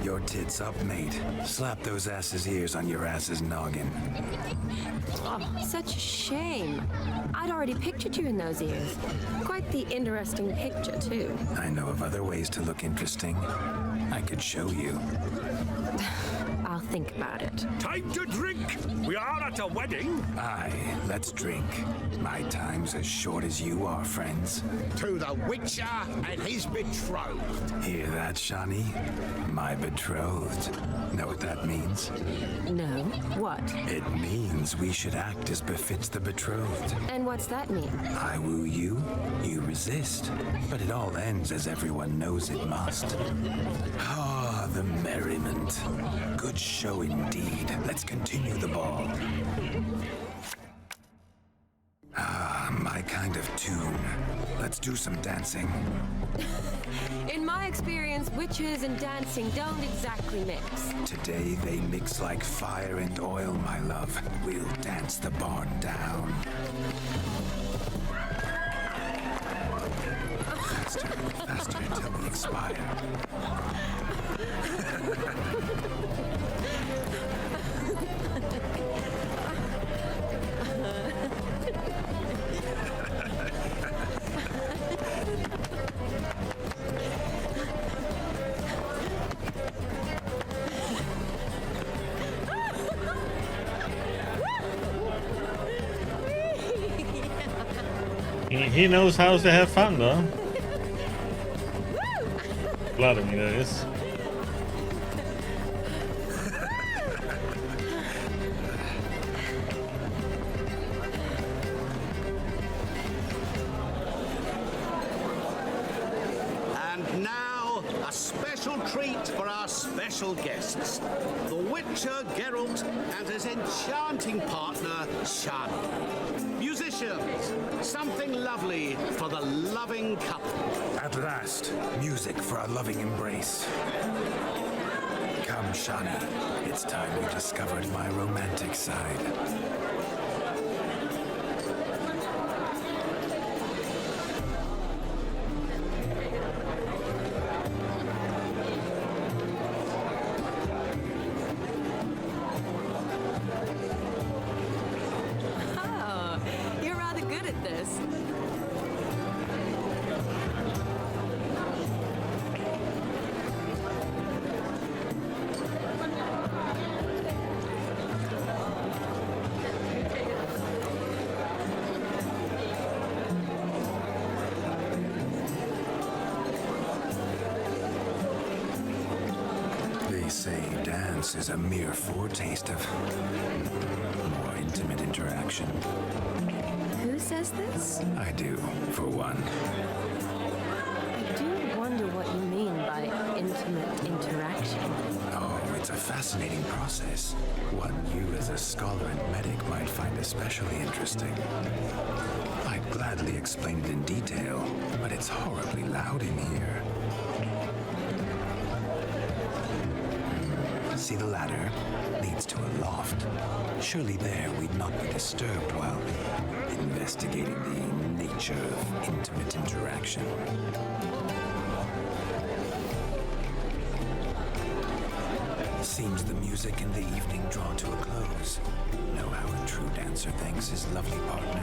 Your tits up, mate. Slap those asses' ears on your ass's noggin. Oh, such a shame. I'd already pictured you in those ears. Quite the interesting picture, too. I know of other ways to look interesting. I could show you. I'll think about it. Time to drink! We are at a wedding! Aye, let's drink. My time's as short as you are, friends. To the Witcher and his betrothed. Hear that, Shani? My betrothed. Know what that means? No. What? It means we should act as befits the betrothed. And what's that mean? I woo you, you resist. But it all ends as everyone knows it must. Ah, the merriment. Good show indeed. Let's continue the ball. Ah, my kind of tune. Let's do some dancing. In my experience, witches and dancing don't exactly mix. Today they mix like fire and oil, my love. We'll dance the barn down. Faster, faster until we expire. He knows how to have fun, though. Vladimir is. And now, a special treat for our special guests. The Witcher Geralt and his enchanting partner, Shani. Musicians, something lovely for the loving couple. At last, music for our loving embrace. Come, Shani. It's time you discovered my romantic side. Oh, you're rather good at this. They say dance is a mere foretaste of more intimate interaction. Who says this? I do, for one. I do wonder what you mean by intimate interaction. Oh, it's a fascinating process. One you as a scholar and medic might find especially interesting. I'd gladly explain it in detail, but it's horribly loud in here. See the ladder? Leads to a loft. Surely there we'd not be disturbed while investigating the nature of intimate interaction. Seems the music and the evening draw to a close. Know how a true dancer thanks his lovely partner.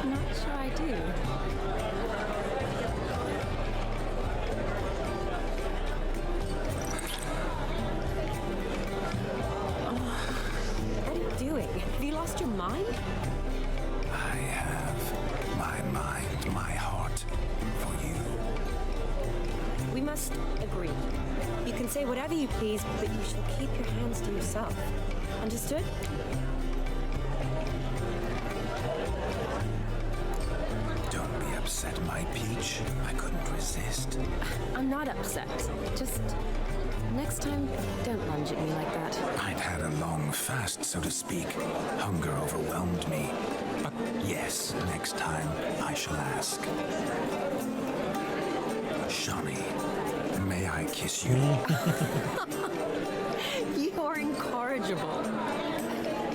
Not sure I do. lost your mind? I have my mind, my heart for you. We must agree. You can say whatever you please, but you shall keep your hands to yourself. Understood? Don't be upset, my peach. I couldn't resist. I'm not upset. Just next time, don't lunge at me like that. I'd had a long fast, so to speak. Hunger overwhelmed me. But yes, next time I shall ask. Shawnee, may I kiss you? You're incorrigible.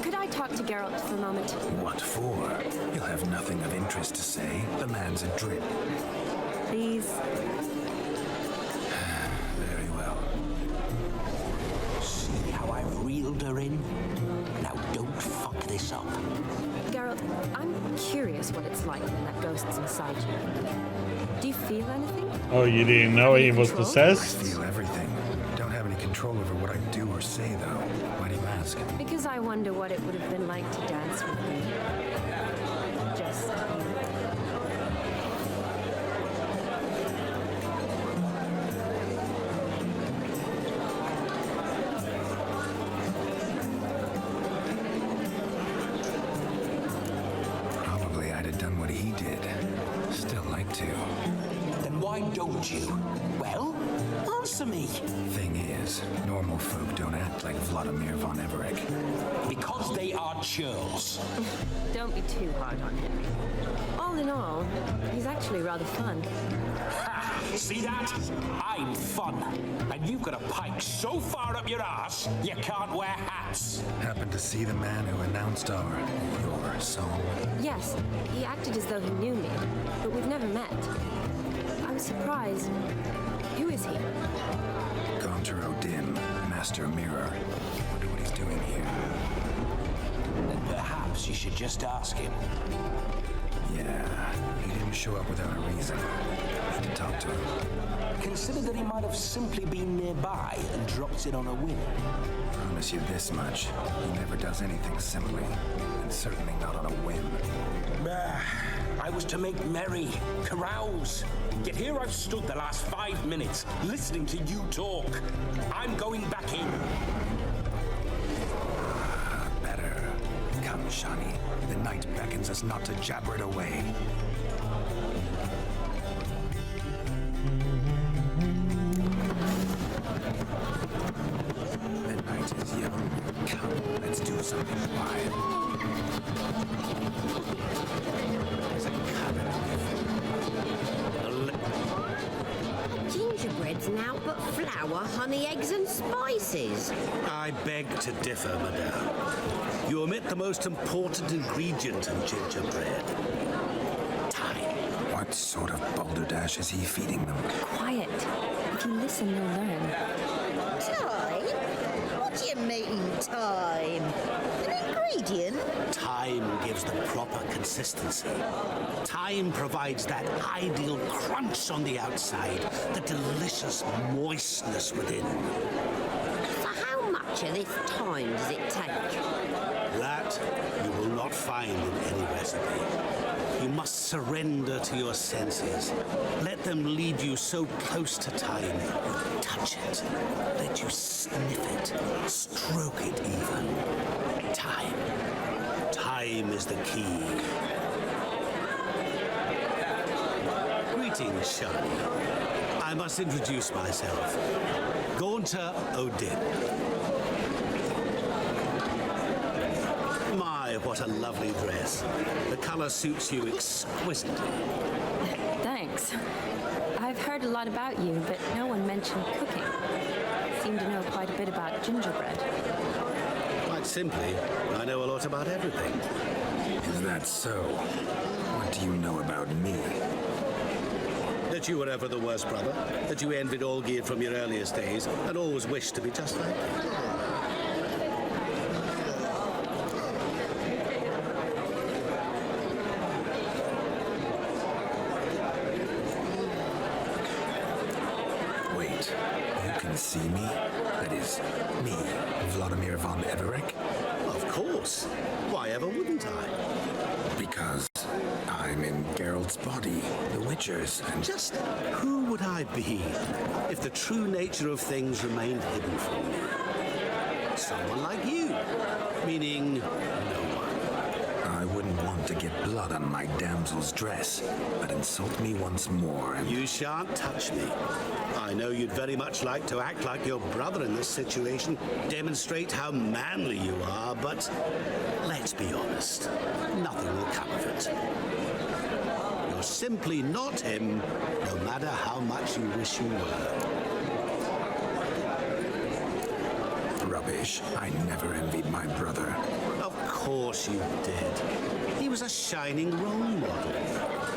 Could I talk to Geralt for a moment? What for? You'll have nothing of interest to say. The man's a drip. Please. Very well. See how I've reeled her in? Now don't fuck this up. Geralt, I'm curious what it's like when that ghost's inside you. Do you feel anything? Oh, you didn't know he was I possessed? feel everything. Don't have any control over what I do or say, though. Why do you ask? Because I wonder what it would have been like to dance with me. Just Probably I'd have done what he did. Still like to. Then why don't you? Well, answer me. Thing is, normal folk don't act like Vladimir von Everec. Because they are churls. don't be too hard on him. All in all, he's actually rather fun. Ha! See that? I'm fun. And you've got a pike so far up your ass, you can't wear hats. Happened to see the man who announced your song. Yes, he acted as though he knew me, but we've never met. I was surprised. Who is he? Gaunter Odin, Master Mirror. Wonder what he's doing here. Then perhaps you should just ask him. Yeah, he didn't show up without a reason. Need to talk to him. Consider that he might have simply been nearby and dropped in on a whim. Promise you this much. He never does anything simply. And certainly not on a whim. I was to make merry, carouse. Yet here I've stood the last 5 minutes, listening to you talk. I'm going back in. Better. Come, Shawnee. The night beckons us not to jabber it away. The night is young. Come, let's do something quiet. There's a cabin Gingerbread's now but flour, honey, eggs, and spices. I beg to differ, madame. You omit the most important ingredient in gingerbread. Time. What sort of balderdash is he feeding them? Quiet. If you listen, you'll learn. Time? What do you mean, time? An ingredient? Time gives the proper consistency. Time provides that ideal crunch on the outside, the delicious moistness within. For how much of this time does it take? That you will not find in any recipe. You must surrender to your senses. Let them lead you so close to time. You touch it. Let you sniff it. Stroke it even. Time. Time is the key. Greetings, Shawnee. I must introduce myself. Gaunter Odin. My, what a lovely dress. The color suits you exquisitely. Thanks. I've heard a lot about you, but no one mentioned cooking. Seem to know quite a bit about gingerbread. Quite simply, I know a lot about everything. Is that so? What do you know about me? That you were ever the worst brother, that you envied Olgierd from your earliest days, and always wished to be just like him. Wait, you can see me? That is, me, Vladimir von Everec? Of course. Why ever wouldn't I? Because I'm in Geralt's body, the Witcher's, and Just who would I be if the true nature of things remained hidden from me? Someone like you, meaning no one. I wouldn't want to get blood on my damsel's dress, but insult me once more and... You shan't touch me. I know you'd very much like to act like your brother in this situation, demonstrate how manly you are, but let's be honest, nothing will come of it. You're simply not him, no matter how much you wish you were. Rubbish. I never envied my brother. Of course you did. He was a shining role model.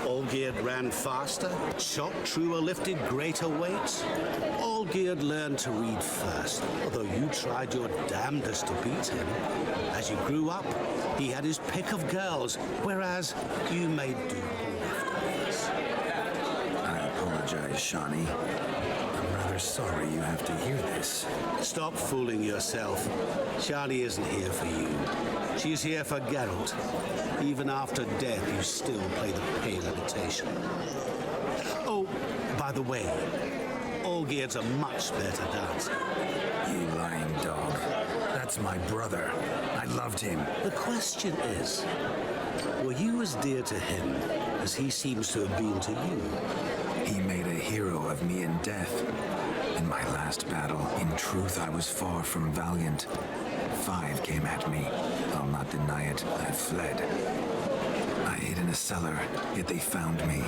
Olgierd ran faster, shot truer, lifted greater weights. Olgierd learned to read first, although you tried your damnedest to beat him. As you grew up, he had his pick of girls, whereas you made do afterwards. I apologize, Shani. I'm rather sorry you have to hear this. Stop fooling yourself. Shani isn't here for you. She's here for Geralt. Even after death, you still play the pale imitation. Oh, by the way, Olgierd's a much better dancer. You lying dog. That's my brother. I loved him. The question is, were you as dear to him as he seems to have been to you? He made a hero of me in death. In my last battle, in truth, I was far from valiant. 5 came at me. I'll not deny it. I fled. I hid in a cellar, yet they found me.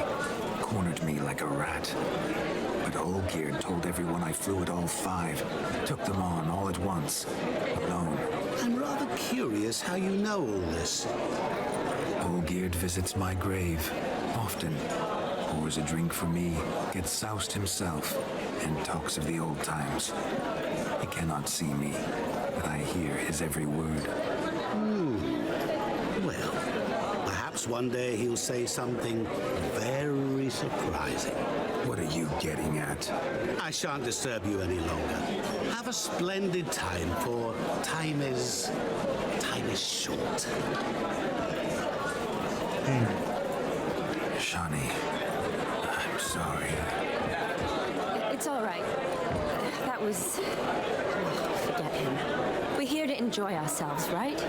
Cornered me like a rat. But Olgierd told everyone I flew at all 5. Took them on all at once. Alone. I'm rather curious how you know all this. Olgierd visits my grave. Often. Pours a drink for me. Gets soused himself. And talks of the old times. He cannot see me. But I hear his every word. Well, perhaps one day he'll say something very surprising. What are you getting at? I shan't disturb you any longer. Have a splendid time, for time is short. Shani, I'm sorry. It's all right. That was... Forget him. We're here to enjoy ourselves, right?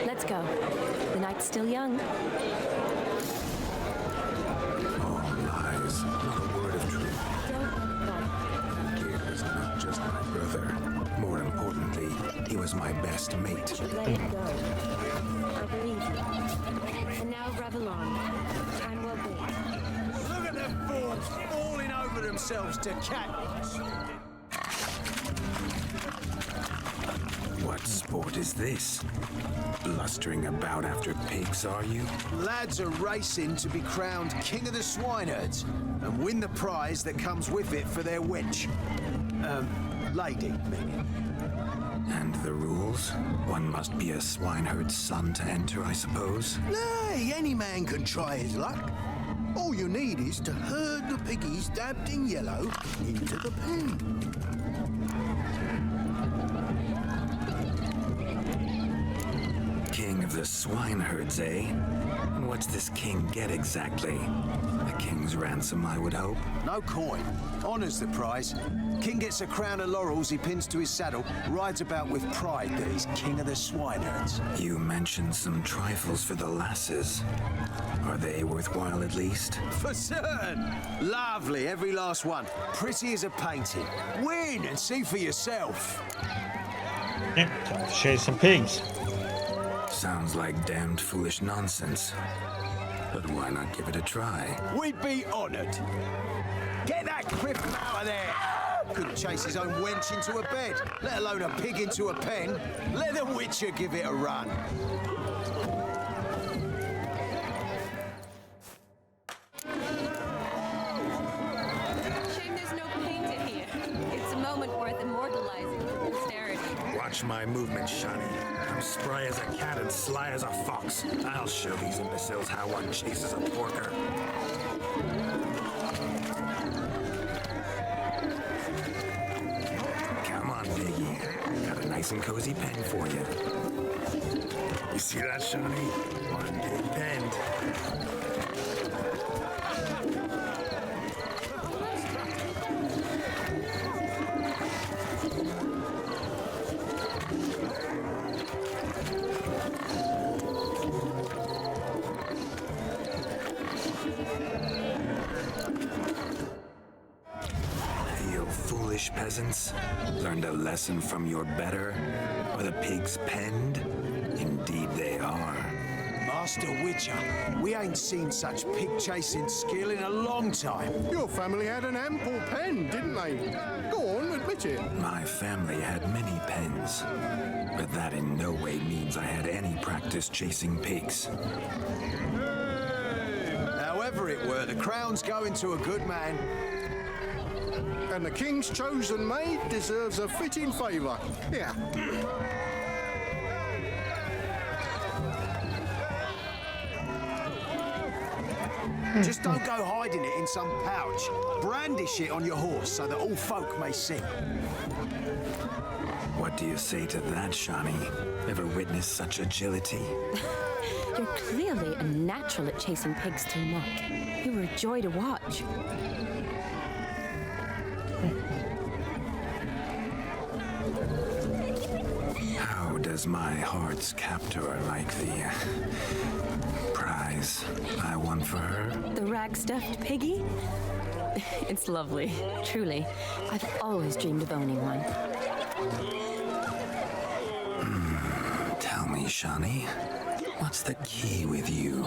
Let's go. The night's still young. All lies. Not a word of truth. Don't Olgierd was not just my brother. More importantly, he was my best mate. let it go. I believe you. And now revel on. Time will be. Look at them fools falling over themselves to catch. What sport is this? Blustering about after pigs, are you? Lads are racing to be crowned King of the Swineherds and win the prize that comes with it for their wench. Lady, meaning. And the rules? One must be a swineherd's son to enter, I suppose? Nay, any man can try his luck. All you need is to herd the piggies dabbed in yellow into the pen. King of the swineherds, eh? And what's this king get exactly? A king's ransom, I would hope. No coin. Honours the prize. King gets a crown of laurels he pins to his saddle, rides about with pride that he's king of the swineherds. You mentioned some trifles for the lasses. Are they worthwhile at least? For certain. Lovely, every last one. Pretty as a painting. Win and see for yourself. Yeah, time to chase some pigs. Sounds like damned foolish nonsense. But why not give it a try? We'd be honoured. Get that criff out of there! Couldn't chase his own wench into a bed, let alone a pig into a pen. Let the Witcher give it a run. Shame there's no paint in here. It's a moment worth immortalizing for posterity. Watch my movement, Shani. I'm spry as a cat and sly as a fox. I'll show these imbeciles how one chases a porker. Come on, piggy. Got a nice nice and cozy pen for you. You see that, Shawnee? One big pen. You foolish peasants, learned a lesson from your better? Are the pigs penned? Indeed they are. Master Witcher, we ain't seen such pig-chasing skill in a long time. Your family had an ample pen, didn't they? Go on, admit it. My family had many pens, but that in no way means I had any practice chasing pigs. However it were, the crown's going to a good man. And the king's chosen maid deserves a fitting favour. Yeah. Just don't go hiding it in some pouch. Brandish it on your horse so that all folk may see. What do you say to that, Shawnee? Ever witnessed such agility? You're clearly a natural at chasing pigs through muck. You were a joy to watch. How does my heart's captor like the prize I won for her? The rag-stuffed piggy? It's lovely, truly. I've always dreamed of owning one. Tell me, Shawnee, what's the key with you?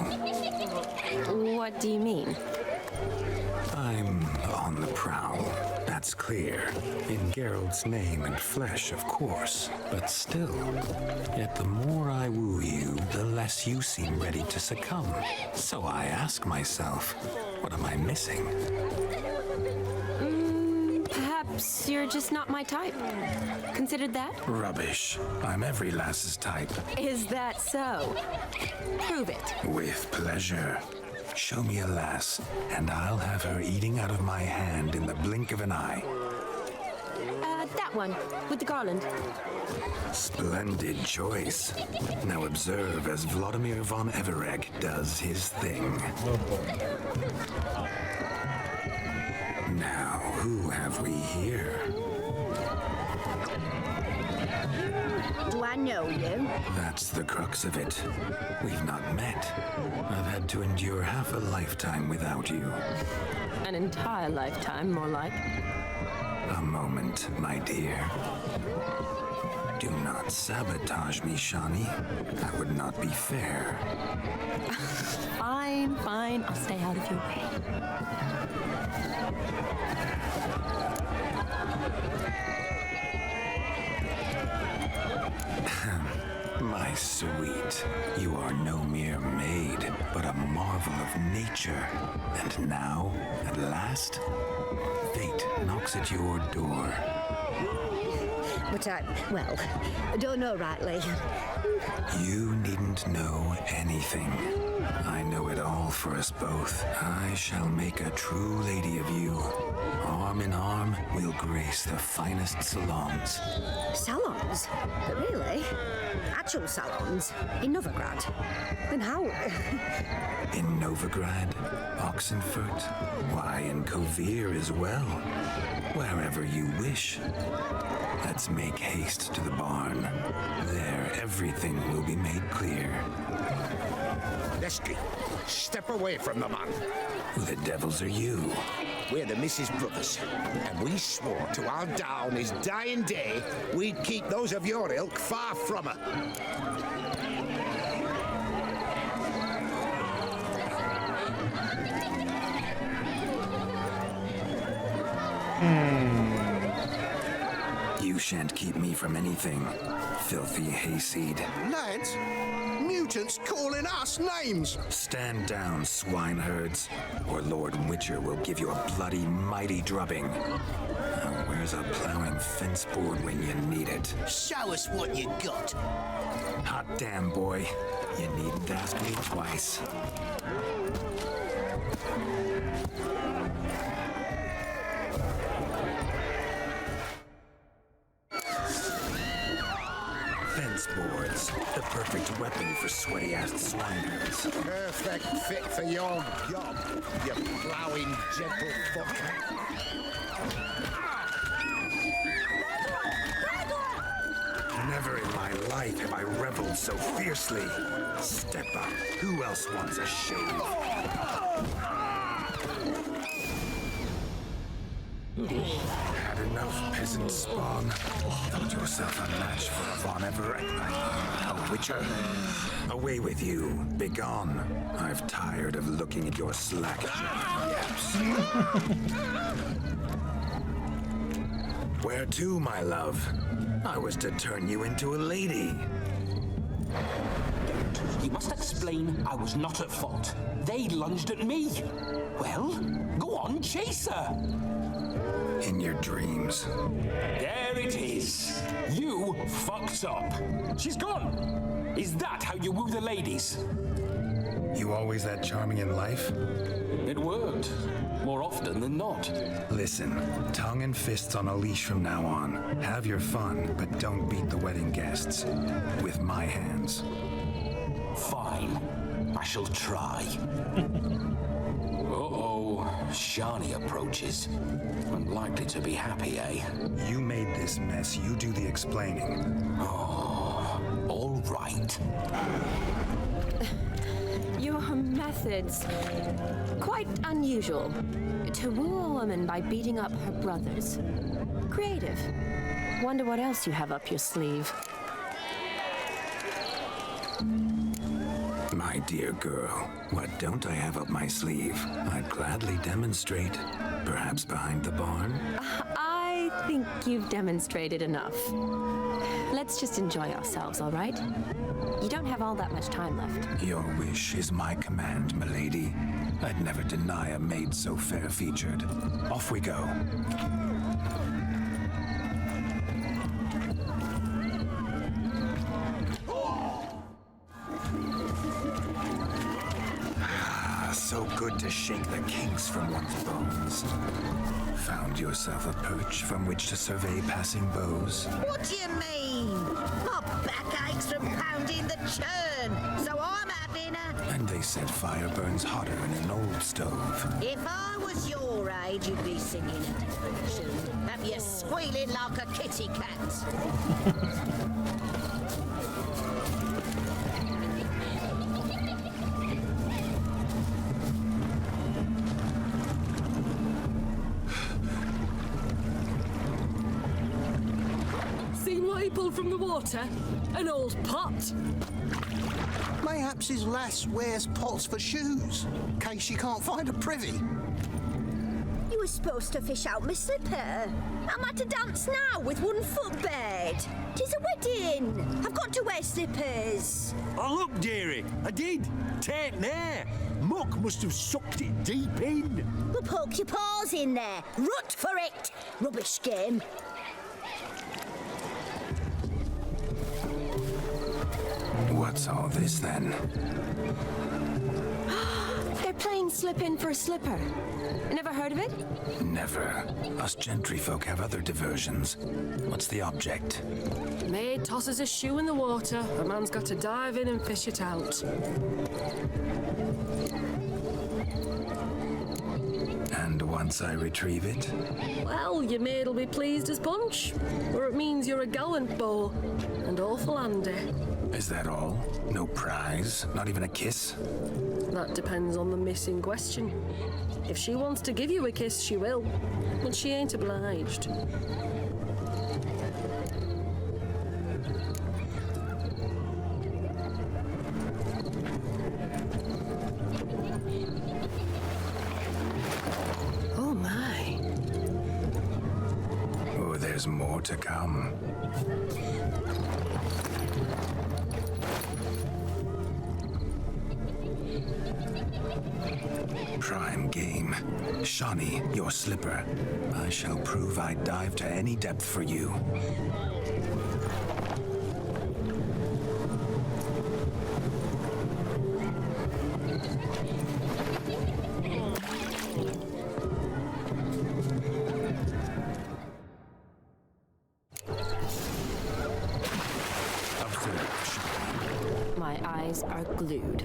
What do you mean? I'm on the prowl. That's clear. In Geralt's name and flesh, of course. But still, yet the more I woo you, the less you seem ready to succumb. So I ask myself, what am I missing? Perhaps you're just not my type. Considered that? Rubbish. I'm every lass's type. Is that so? Prove it. With pleasure. Show me a lass, and I'll have her eating out of my hand in the blink of an eye. That one, with the garland. Splendid choice. Now observe as Vladimir von Everegg does his thing. Now, who have we here? Do I know you? That's the crux of it. We've not met. I've had to endure half a lifetime without you. An entire lifetime, more like. A moment, my dear. Do not sabotage me, Shawnee. That would not be fair. Fine, fine. I'll stay out of your way. My sweet, you are no mere maid, but a marvel of nature. And now, at last, fate knocks at your door. But I don't know rightly. You needn't know anything. I know it all for us both. I shall make a true lady of you. Arm in arm, we'll grace the finest salons. Salons? Really? Actual salons? In Novigrad? Then how? In Novigrad, Oxenfurt, why, in Kovir as well. Wherever you wish. Let's make haste to the barn. There, everything will be made clear. Lesky, step away from the man. Who the devils are you? We're the Mrs. Brothers, and we swore to our down his dying day we'd keep those of your ilk far from her. You shan't keep me from anything, filthy hayseed. Lads, mutants calling us names. Stand down, swineherds, or Lord Witcher will give you a bloody mighty drubbing. Now, where's a plowing fence board when you need it? Show us what you got. Hot damn, boy. You needn't ask me twice. The perfect weapon for sweaty-assed swineherds. Perfect fit for your job, you ploughing gentlefolk. Never in my life have I reveled so fiercely. Step up. Who else wants a shave? Had enough, peasant spawn. Thought yourself a match for a Von Everett. A witcher? Away with you. Begone. I've tired of looking at your slack yaps. Where to, my love? I was to turn you into a lady. You must explain I was not at fault. They lunged at me. Well, go on, chase her. In your dreams. There it is. You fucked up. She's gone. Is that how you woo the ladies? You always that charming in life? It worked. More often than not. Listen, tongue and fists on a leash from now on. Have your fun, but don't beat the wedding guests. With my hands. Fine. I shall try. Uh-oh. Shani approaches. Unlikely to be happy, eh? You made this mess. You do the explaining. Oh, all right. Your methods. Quite unusual. To woo a woman by beating up her brothers. Creative. Wonder what else you have up your sleeve. My dear girl, what don't I have up my sleeve? I'd gladly demonstrate. Perhaps behind the barn? I think you've demonstrated enough. Let's just enjoy ourselves, all right? You don't have all that much time left. Your wish is my command, milady. I'd never deny a maid so fair-featured. Off we go. So good to shake the kinks from one's bones. Found yourself a perch from which to survey passing beaux. What do you mean? My back aches from pounding the churn, so I'm having a... And they said fire burns hotter in an old stove. If I was your age, you'd be singing a different tune. Have you squealing like a kitty cat? Pulled from the water? An old pot? Mayhaps his lass wears pots for shoes, in case she can't find a privy. You were supposed to fish out my slipper. I'm at a dance now with one footbed. 'Tis a wedding. I've got to wear slippers. Oh, look, dearie, I did. Take there. Muck must have sucked it deep in. Well, poke your paws in there. Rut for it. Rubbish game. What's all this, then? They're playing slip-in for a slipper. Never heard of it? Never. Us gentry folk have other diversions. What's the object? Maid tosses a shoe in the water. A man's got to dive in and fish it out. And once I retrieve it? Well, your maid'll be pleased as punch. Or it means you're a gallant beau. And awful handy. Is that all? No prize? Not even a kiss? That depends on the miss in question. If she wants to give you a kiss, she will. But she ain't obliged. Oh my. Oh, there's more to come. Prime game. Shani, your slipper. I shall prove I'd dive to any depth for you. Observe, Shani. eyes are glued.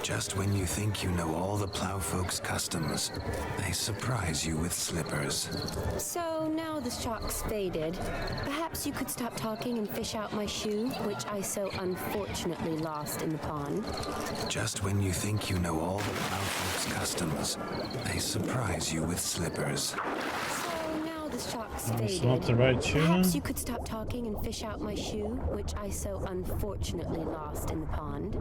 Just when you think you know all the plowfolk's customs, they surprise you with slippers. So now the shock's faded. Perhaps you could stop talking and fish out my shoe, which I so unfortunately lost in the pond. Just when you think you know all the plowfolk's customs, they surprise you with slippers. So now the shock's It's faded. not the right shoe. Perhaps you could stop talking and fish out my shoe, which I so unfortunately lost in the pond.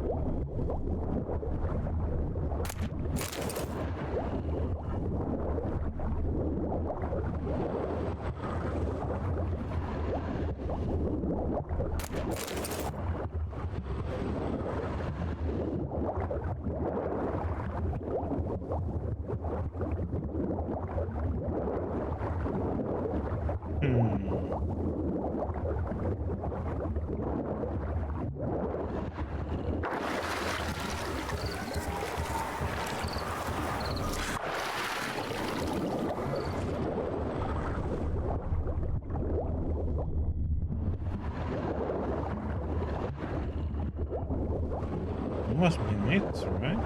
Must be it, right?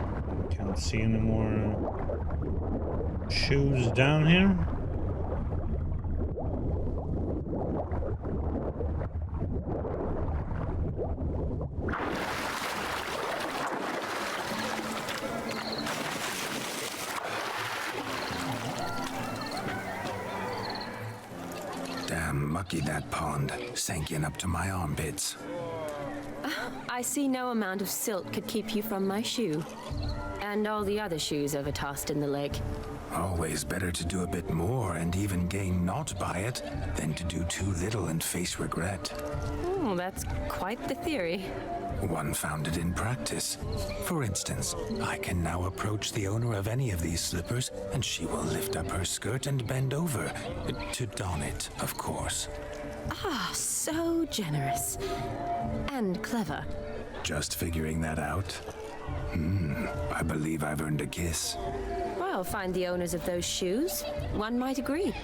Can't see any more shoes down here. Damn mucky that pond, sank in up to my armpits. I see no amount of silt could keep you from my shoe. And all the other shoes ever tossed in the lake. Always better to do a bit more and even gain naught by it than to do too little and face regret. Oh, that's quite the theory. One founded in practice. For instance, I can now approach the owner of any of these slippers, and she will lift up her skirt and bend over. To don it, of course. Ah, so generous. And clever. Just figuring that out? I believe I've earned a kiss. Well, find the owners of those shoes. One might agree.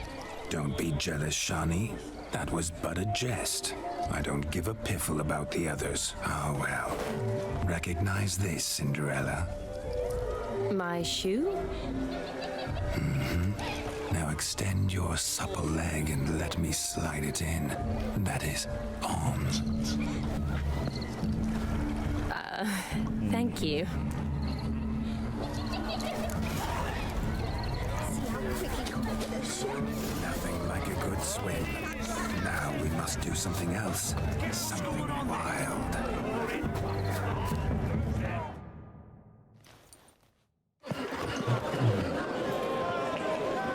Don't be jealous, Shani. That was but a jest. I don't give a piffle about the others. Oh well. Recognize this, Cinderella. My shoe? Now extend your supple leg and let me slide it in. That is, on. Thank you. Nothing like a good swim. Now we must do something else. Something wild.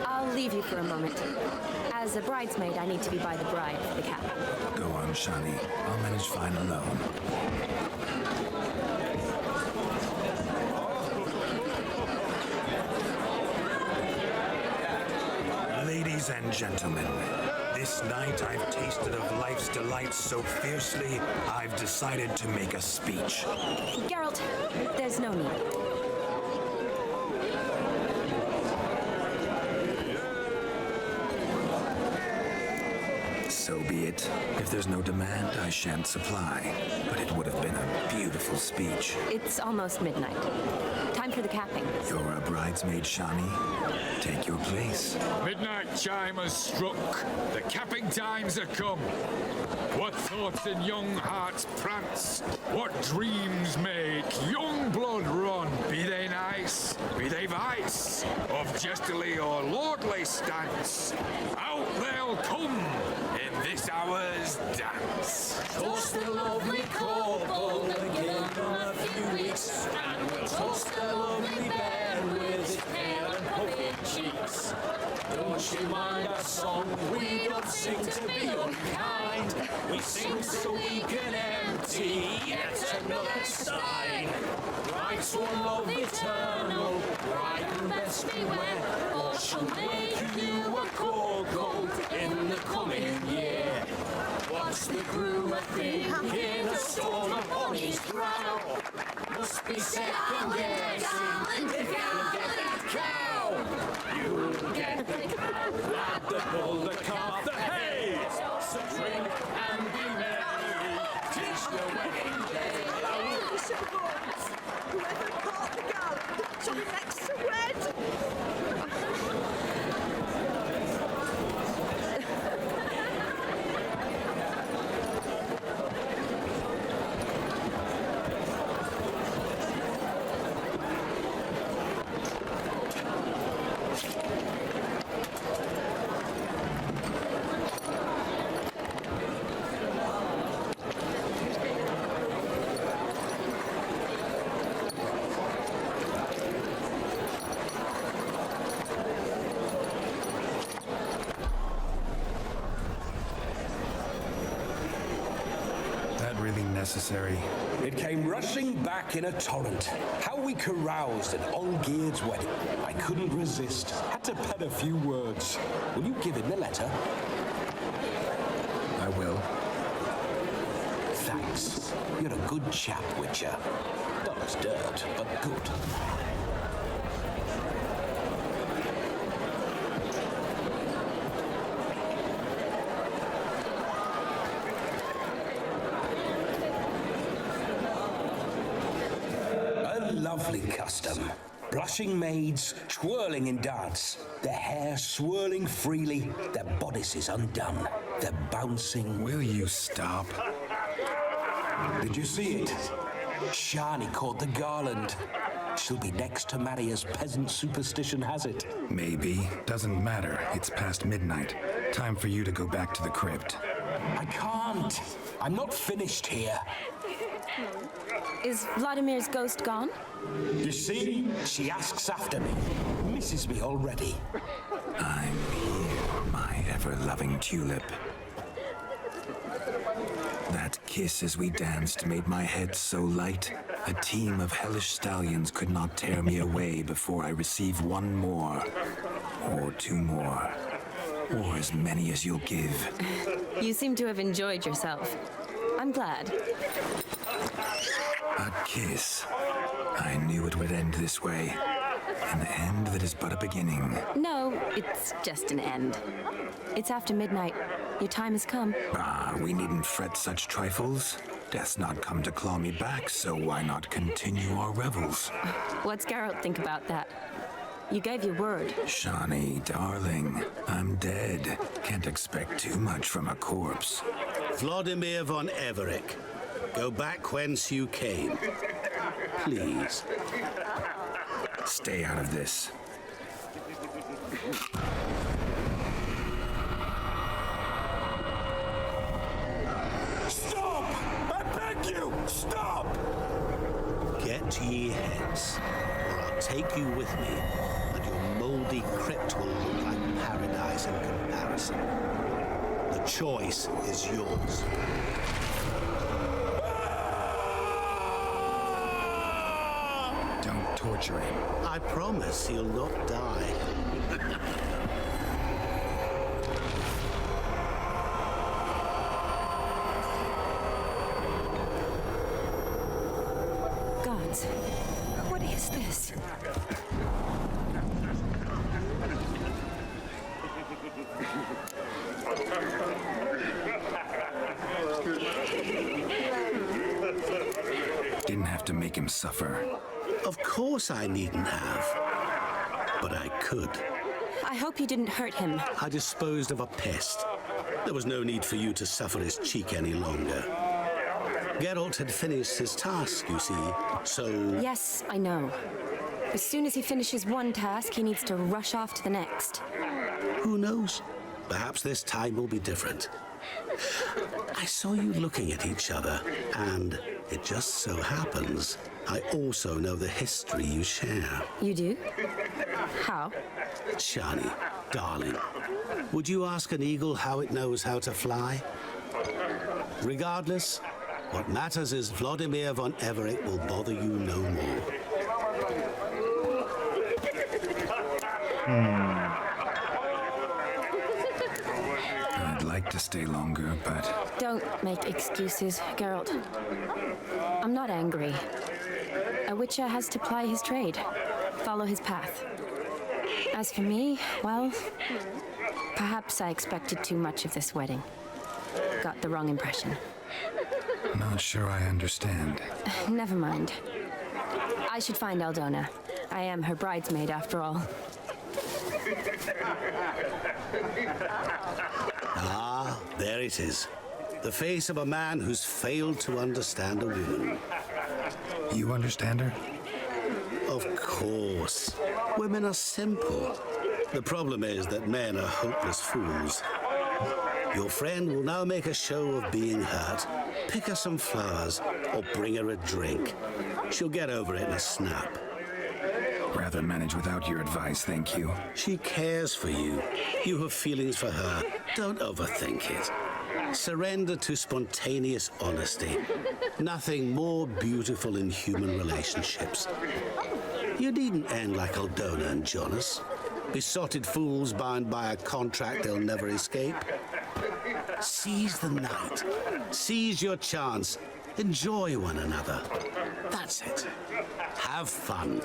I'll leave you for a moment. As a bridesmaid, I need to be by the bride for the cap. Go on, Shani. I'll manage fine alone. Ladies and gentlemen, this night I've tasted of life's delights so fiercely, I've decided to make a speech. Geralt, there's no need. So be it. If there's no demand, I shan't supply. But it would have been a beautiful speech. It's almost midnight. Time for the capping. You're a bridesmaid, Shani. Take your place. Midnight chime has struck. The capping times are come. What thoughts in young hearts prance? What dreams make young blood run? Be they nice, be they vice, of jestily or lordly stance, out they'll come in this hour's dance. Toast the lovely couple that gave them a few weeks, and we'll toast the lovely bed with its pale and puffy cheeks. Don't you mind our song? We don't sing to be unkind. We sing so we can empty yet another stein. Life's one love eternal, bride and best beware. shall make you a cold in the coming year. What's the groom a thinking? A storm upon his brow. Must be second guessing if you'll get that cow. You'll get the cow, lad, the bull, the calf, the hay. So drink and be merry. Teach the wedding day. Whoever caught the garland shall be next to wed. Necessary. It came rushing back in a torrent. How we caroused at Olgierd's wedding. I couldn't resist. Had to pen a few words. Will you give him the letter? I will. Thanks. You're a good chap, Witcher. Dull as dirt, but good. Lovely custom. Blushing maids twirling in dance, their hair swirling freely, their bodices undone, their bouncing. Will you stop? Did you see it? Shani caught the garland. She'll be next to marry as peasant superstition has it. Maybe. Doesn't matter. It's past midnight. Time for you to go back to the crypt. I can't. I'm not finished here. Is Vladimir's ghost gone? You see, she asks after me. Misses me already. I'm here, my ever-loving tulip. That kiss as we danced made my head so light. A team of hellish stallions could not tear me away before I receive one more. Or two more. Or as many as you'll give. You seem to have enjoyed yourself. I'm glad. A kiss. I knew it would end this way. An end that is but a beginning. No, it's just an end. It's after midnight. Your time has come. Ah, we needn't fret such trifles. Death's not come to claw me back, so why not continue our revels? What's Geralt think about that? You gave your word. Shani, darling, I'm dead. Can't expect too much from a corpse. Vladimir von Everec, go back whence you came. Please. Stay out of this. Stop! I beg you! Stop! Get ye hence, or I'll take you with me, and your mouldy crypt will look like paradise in comparison. The choice is yours. Don't torture him. I promise he'll not die. Gods, what is this? Didn't have to make him suffer. Of course I needn't have, but I could. I hope you didn't hurt him. I disposed of a pest. There was no need for you to suffer his cheek any longer. Geralt had finished his task, you see, so... Yes, I know. As soon as he finishes one task, he needs to rush off to the next. Who knows? Perhaps this time will be different. I saw you looking at each other, and it just so happens I also know the history you share. You do? How? Shani, darling, would you ask an eagle how it knows how to fly? Regardless, what matters is Vladimir von Everec will bother you no more. to stay longer, but Don't make excuses, Geralt. I'm not angry. A witcher has to ply his trade, follow his path. As for me, well, perhaps I expected too much of this wedding. Got the wrong impression. not sure I understand. Never mind. I should find Aldona. I am her bridesmaid, after all. Ah, there it is. The face of a man who's failed to understand a woman. You understand her? Of course. Women are simple. The problem is that men are hopeless fools. Your friend will now make a show of being hurt, pick her some flowers, or bring her a drink. She'll get over it in a snap. Rather manage without your advice, thank you. She cares for you. You have feelings for her. Don't overthink it. Surrender to spontaneous honesty. Nothing more beautiful in human relationships. You needn't end like Aldona and Jonas. Besotted fools bound by a contract they'll never escape. Seize the night. Seize your chance. Enjoy one another. That's it. Have fun.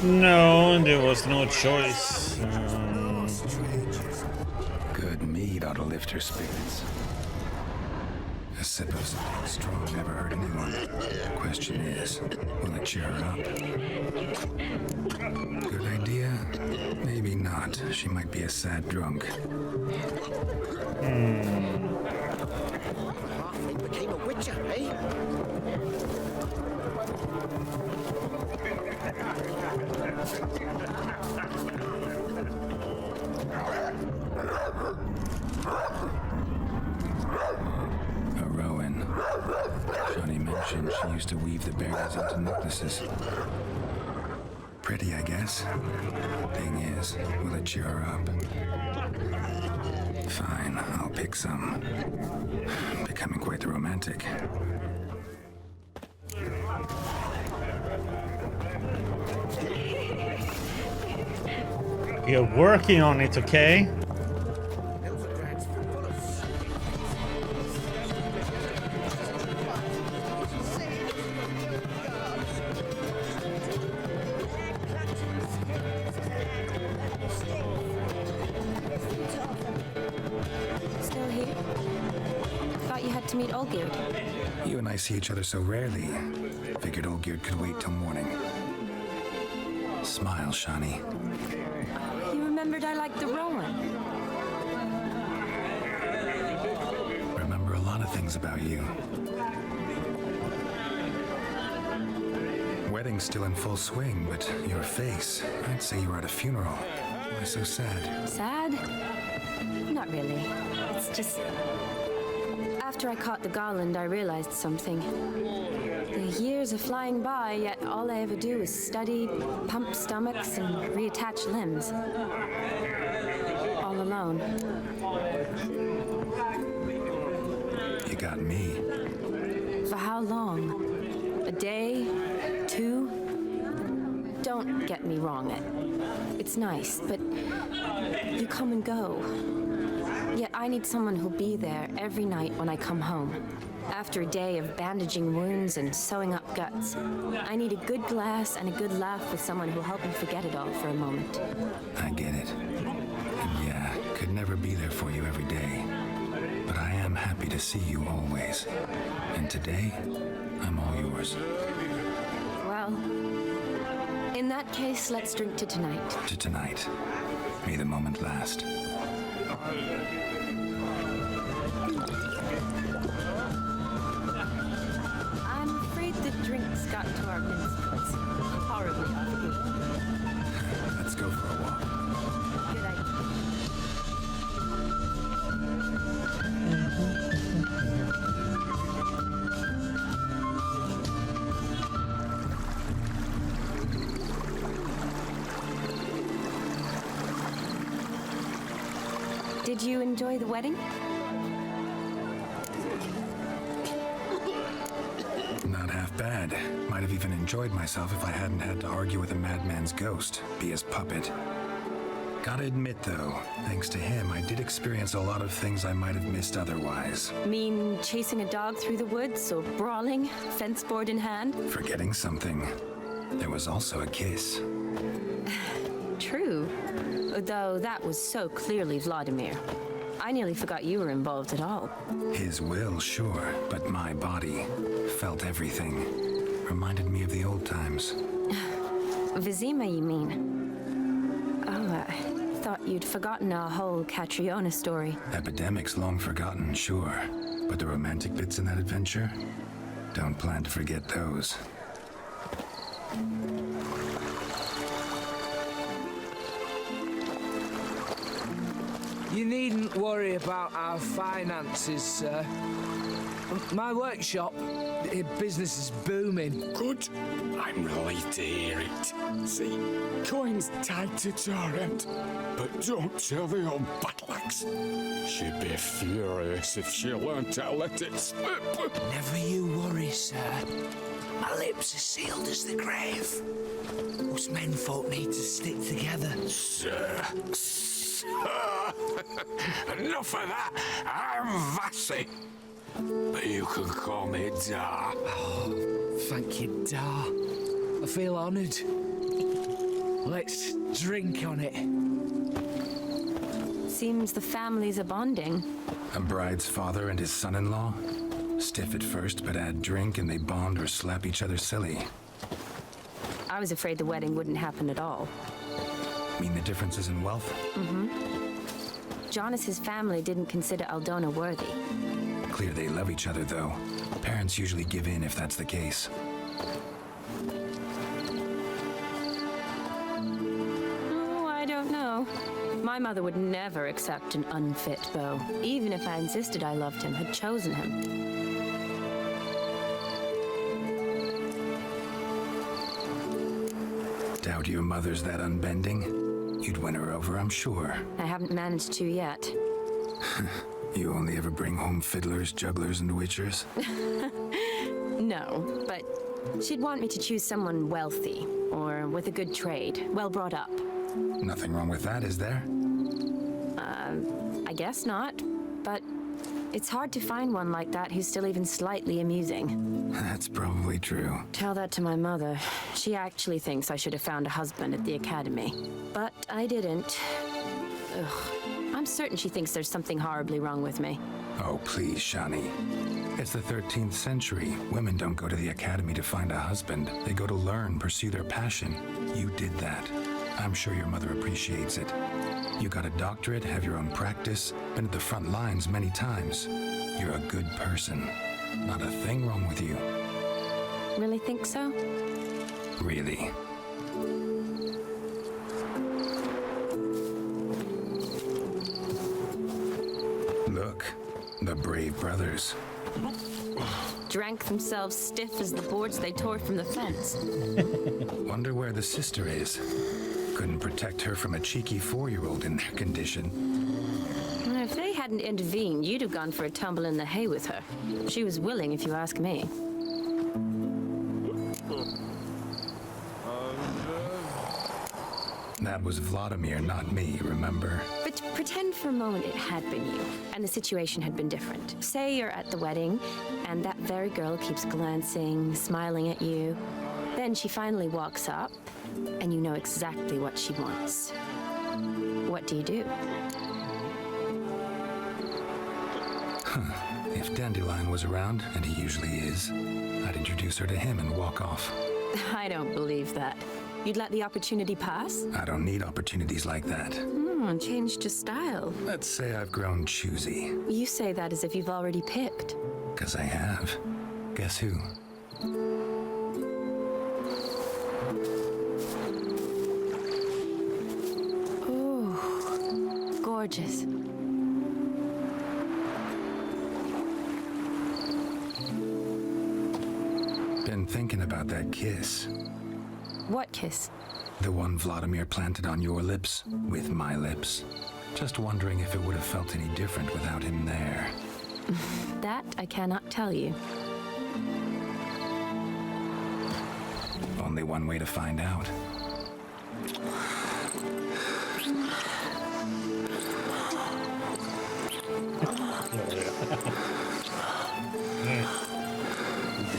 No, there was no choice. Good mead ought to lift her spirits. A sip of something strong never hurt anyone. Question is, will it cheer her up? Good idea? Maybe not. She might be a sad drunk. Halfling became a witcher, eh? A Rowan. Johnny mentioned she used to weave the berries into necklaces. Pretty, I guess. Thing is, will it cheer her up? Fine, I'll pick some. Becoming quite the romantic. You're working on it, okay? Still here? Thought you had to meet Olgierd. You and I see each other so rarely. Figured Olgierd could wait till morning. Smile, Shani. You remembered I liked the Rowan. Remember a lot of things about you. Wedding's still in full swing, but your face, I'd say you were at a funeral. Why so sad? Sad? Not really. It's just... After I caught the garland, I realized something. The years are flying by, yet all I ever do is study, pump stomachs, and reattach limbs. All alone. You got me. For how long? A day? 2? Don't get me wrong. It's nice, but you come and go. Yet I need someone who'll be there every night when I come home. After a day of bandaging wounds and sewing up guts, I need a good glass and a good laugh with someone who'll help me forget it all for a moment. I get it. And yeah, could never be there for you every day. But I am happy to see you always. And today, I'm all yours. Well, in that case, let's drink to tonight. To tonight. May the moment last. I'm afraid the drinks got to our minstrels. Horribly off-key. Let's go for a walk. Good idea. Did you enjoy the wedding? Not half bad. Might have have even enjoyed myself if I hadn't had to argue with a madman's ghost, be his puppet. Gotta admit, though, thanks to him, I did experience a lot of things I might have missed otherwise. Mean chasing a dog through the woods or brawling, fence board in hand? Forgetting something. There was also a kiss. True. Though that was so clearly Vladimir. I nearly forgot you were involved at all. His will, sure, but my body felt everything. Reminded me of the old times. Vizima, you mean? Oh, I thought you'd forgotten our whole Catriona story. Epidemics long forgotten, sure. But the romantic bits in that adventure? Don't plan to forget those. You needn't worry about our finances, sir. My workshop, business is booming. Good. I'm relieved to hear it. See, coin's tied to Torrent, but don't tell the old batlax. She'd be furious if she learned to let it slip. Never you worry, sir. My lips are sealed as the grave. Us menfolk need to stick together. Sir. Enough of that. I'm Vassy. But you can call me Dar. Oh, thank you, Dar. I feel honoured. Let's drink on it. Seems the families are bonding. A bride's father and his son-in-law? Stiff at first, but add drink and they bond or slap each other silly. I was afraid the wedding wouldn't happen at all. Mean the differences in wealth? Mm-hmm. Jonas's family didn't consider Aldona worthy. Clear they love each other, though. Parents usually give in if that's the case. Oh, I don't know. My mother would never accept an unfit beau, even if I insisted I loved him, had chosen him. Doubt your mother's that unbending? You'd win her over, I'm sure. I haven't managed to yet. You only ever bring home fiddlers, jugglers, and witchers? No, but she'd want me to choose someone wealthy, or with a good trade, well brought up. Nothing wrong with that, is there? I guess not, but it's hard to find one like that who's still even slightly amusing. That's probably true. Tell that to my mother. She actually thinks I should have found a husband at the academy. But I didn't. Ugh. I'm certain she thinks there's something horribly wrong with me. Oh, please, Shani. It's the 13th century. Women don't go to the academy to find a husband. They go to learn, pursue their passion. You did that. I'm sure your mother appreciates it. You got a doctorate, have your own practice, been at the front lines many times. You're a good person. Not a thing wrong with you. Really think so? Really. Look, the brave brothers. Drank themselves stiff as the boards they tore from the fence. Wonder where the sister is. Couldn't protect her from a cheeky 4-year-old in their condition. If they hadn't intervened, you'd have gone for a tumble in the hay with her. She was willing, if you ask me. That was Vladimir, not me, remember? But pretend for a moment it had been you, and the situation had been different. Say you're at the wedding, and that very girl keeps glancing, smiling at you. Then she finally walks up, and you know exactly what she wants. What do you do? If Dandelion was around, and he usually is, I'd introduce her to him and walk off. I don't believe that. You'd let the opportunity pass? I don't need opportunities like that. Changed your style. Let's say I've grown choosy. You say that as if you've already picked. 'Cause I have. Guess who? Oh, gorgeous. Been thinking about that kiss. What kiss? The one Vladimir planted on your lips, with my lips. Just wondering if it would have felt any different without him there. That I cannot tell you. only one way to find out.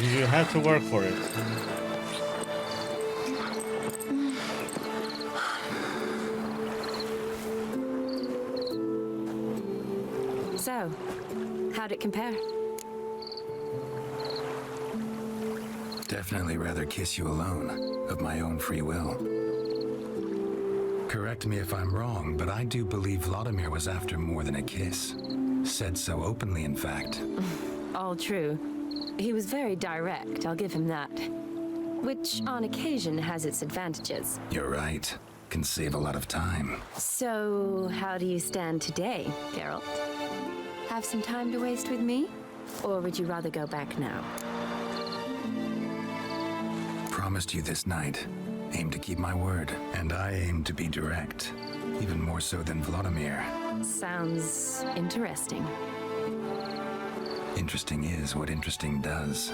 You have to work for it. So, how'd it compare? Definitely rather kiss you alone, of my own free will. Correct me if I'm wrong, but I do believe Vladimir was after more than a kiss. Said so openly, in fact. All true. He was very direct, I'll give him that. Which, on occasion, has its advantages. You're right. Can save a lot of time. So, how do you stand today, Geralt? Have some time to waste with me? Or would you rather go back now? Promised you this night. Aim to keep my word. And I aim to be direct. Even more so than Vladimir. Sounds interesting. Interesting is what interesting does.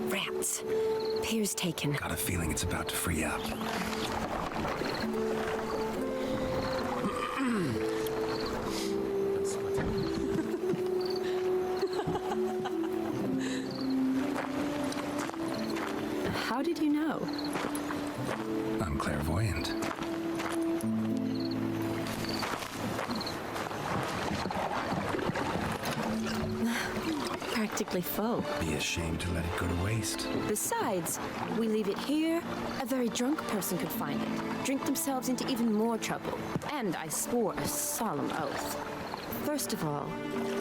Rats. Pier's taken. Got a feeling it's about to free up. How did you know? I'm clairvoyant. Practically full. Be ashamed to let it go to waste. Besides, we leave it here, a very drunk person could find it, drink themselves into even more trouble. And I swore a solemn oath. First of all,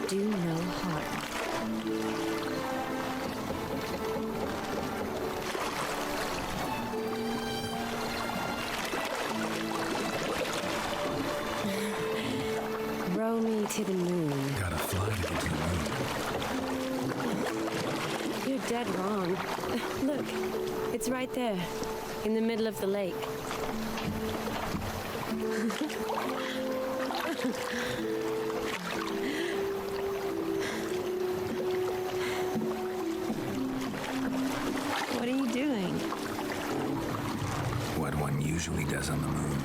do no harm. Row me to the moon. Gotta fly to get to the moon. You're dead wrong. Look, it's right there, in the middle of the lake. What are you doing? What one usually does on the moon.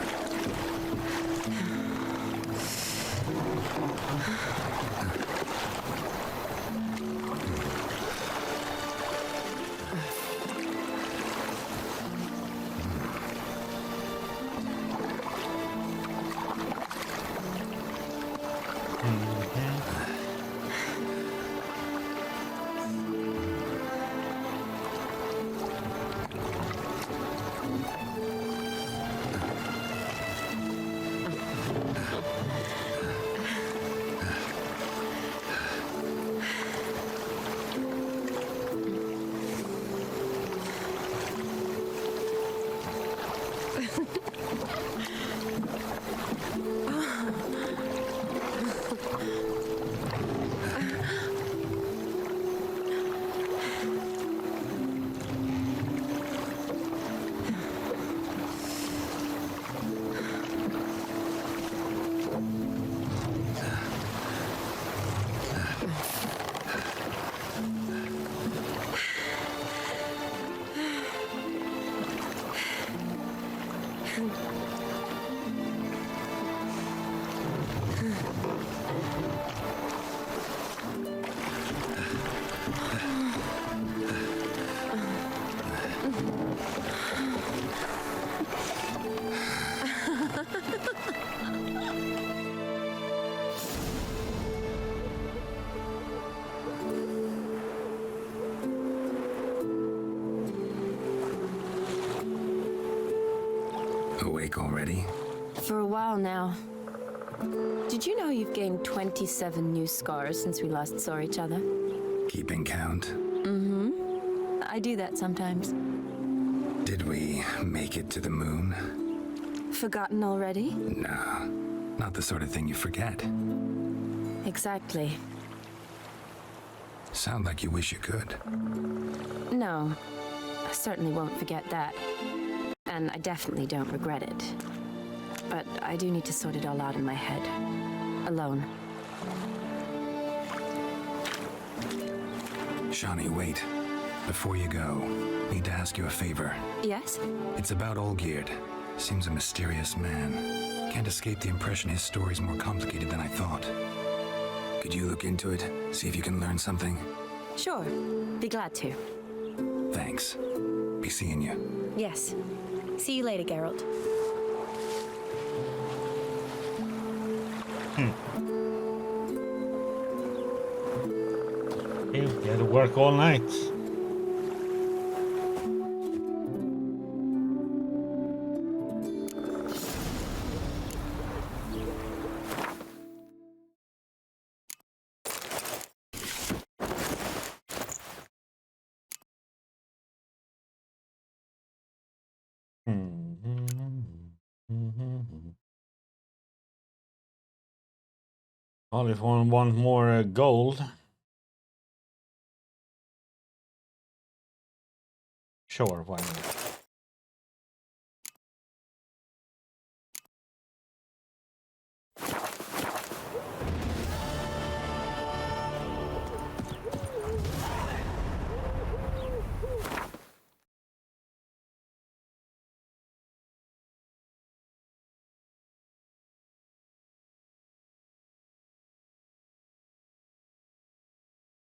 Awake already? For a while now. Did you know you've gained 27 new scars since we last saw each other? Keeping count? Mm-hmm. I do that sometimes. Did we make it to the moon? Forgotten already? No, not the sort of thing you forget. Exactly. Sound like you wish you could. No, I certainly won't forget that. And I definitely don't regret it. but I do need to sort it all out in my head. Alone. Shani, wait. Before you go, need to ask you a favor. Yes? It's about Olgierd. Seems a mysterious man. Can't escape the impression his story's more complicated than I thought. Could you look into it? See if you can learn something? Sure. Be glad to. Thanks. Be seeing you. Yes. See you later, Geralt. You had to work all night. Well, if one want more gold, sure, why not?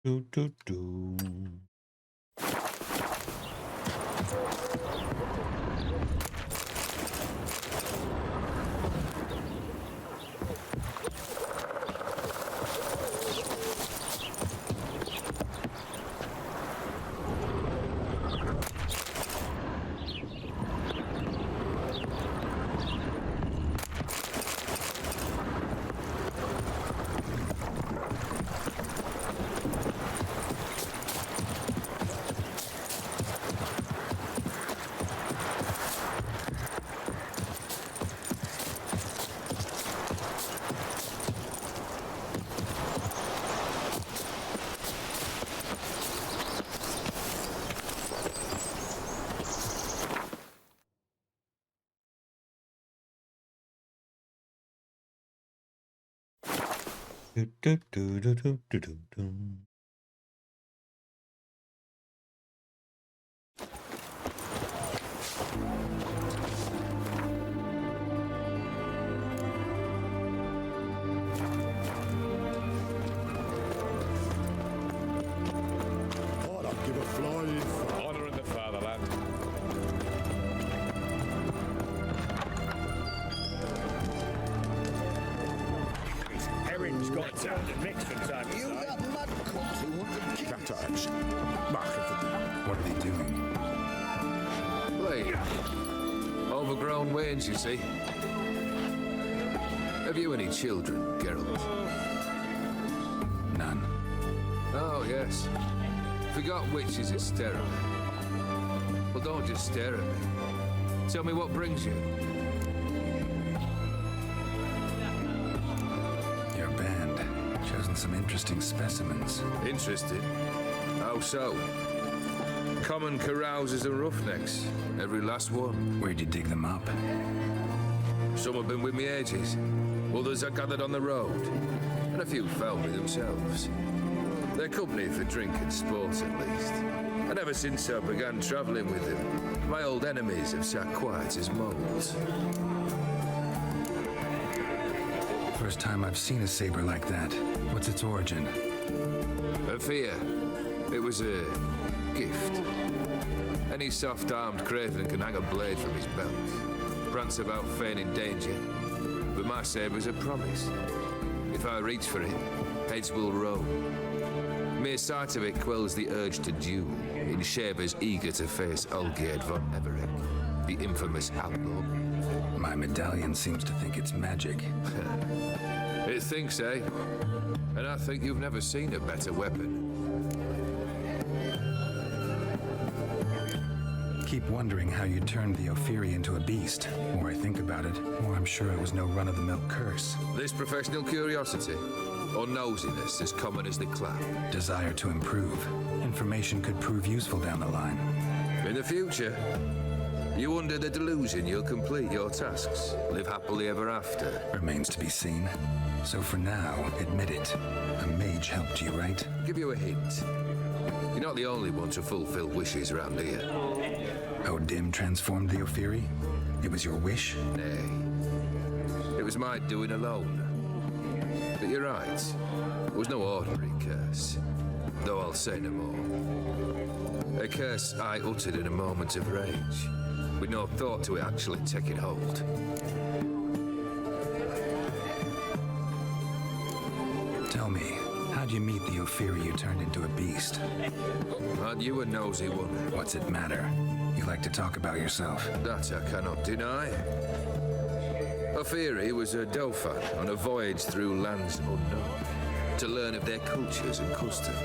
Do do do. Do, do, do, do, do, do, do, do. I'd give a flying Honor in the fatherland. Erin's got to mix from time to time. got mud cooks who want to kill Sometimes. What are they doing? Wait. Overgrown wains, you see. Have you any children, Geralt? None. Oh, yes. Forgot witches at Sterren. Well, don't just stare at me. Tell me what brings you. Your band. Chosen some interesting specimens. Interested? How so? Common carousers and roughnecks. Every last one. Where'd you dig them up? Some have been with me ages. Others I gathered on the road. And a few found me themselves. They're company for drink and sport, at least. And ever since I began travelling with them, my old enemies have sat quiet as moles. First time I've seen a saber like that. What's its origin? A fear. It was a gift. Any soft-armed craven can hang a blade from his belt. Prance about feigning danger. But my saber's a promise. If I reach for it, heads will roll. Mere sight of it quells the urge to duel in shavers eager to face Olgierd von Everec, the infamous outlaw. My medallion seems to think it's magic. It thinks, eh? And I think you've never seen a better weapon. Keep wondering how you turned the Ophiri into a beast. The more I think about it, the more I'm sure it was no run-of-the-mill curse. This professional curiosity, or nosiness as common as the clap. Desire to improve. Information could prove useful down the line. In the future, You under the delusion you'll complete your tasks, live happily ever after? Remains to be seen. So for now, admit it. A mage helped you, right? Give you a hint. You're not the only one to fulfill wishes around here. O'Dim transformed the Ophiri? It was your wish? Nay. It was my doing alone. But you're right. It was no ordinary curse. Though I'll say no more. A curse I uttered in a moment of rage, with no thought to it actually taking hold. Tell me, how'd you meet the Ophiri you turned into a beast? Aren't you a nosy one? What's it matter? You like to talk about yourself. That I cannot deny. Ophiri was a Dauphin on a voyage through lands unknown, to learn of their cultures and customs.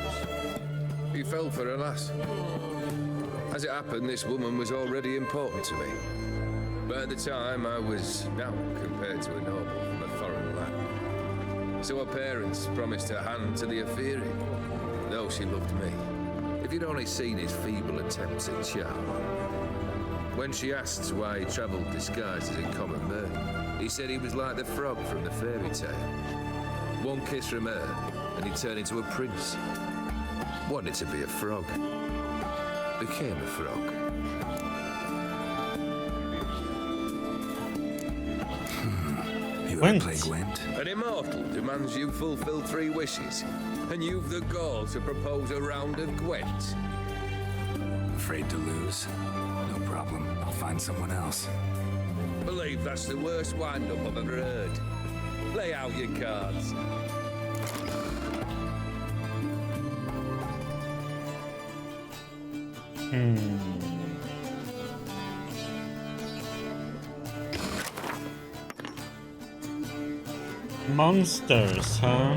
He fell for a lass. As it happened, this woman was already important to me. But at the time, I was young compared to a noble from a foreign land. So her parents promised her hand to the Ophiri, though she loved me. If you'd only seen his feeble attempts at charm. When she asked why he travelled disguised as a common man, he said he was like the frog from the fairy tale. One kiss from her, and he turned into a prince. Wanted to be a frog. Became a frog. You ever play Gwent? An immortal demands you fulfill 3 wishes, and you've the gall to propose a round of Gwent. Afraid to lose? No problem. I'll find someone else. Believe that's the worst wind-up I've ever heard. Lay out your cards. Monsters, huh?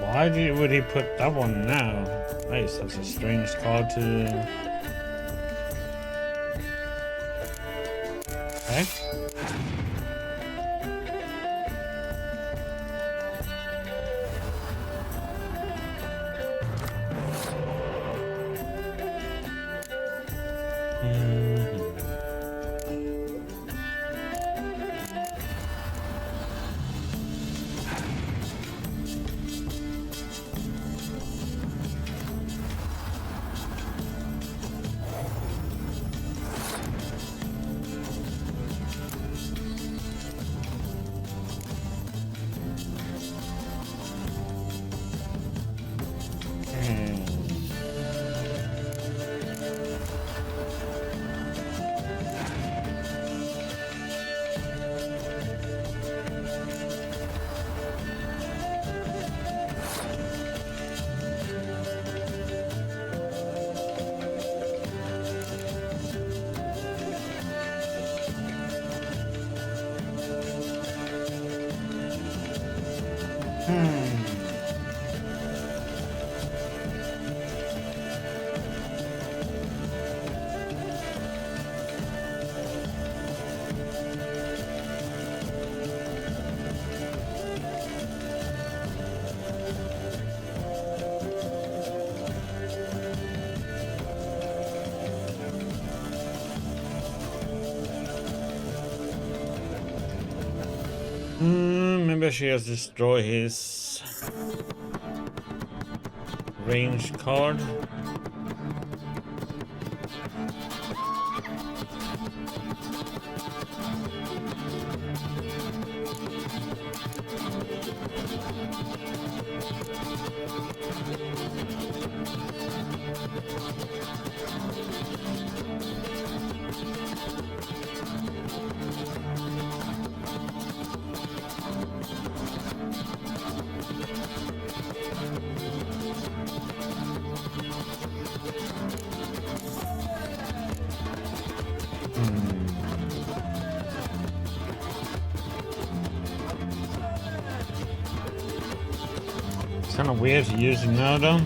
Why would he put that one now? That is such a strange card to... Okay. Maybe she has destroyed his range card. kind of weird to use it now, though.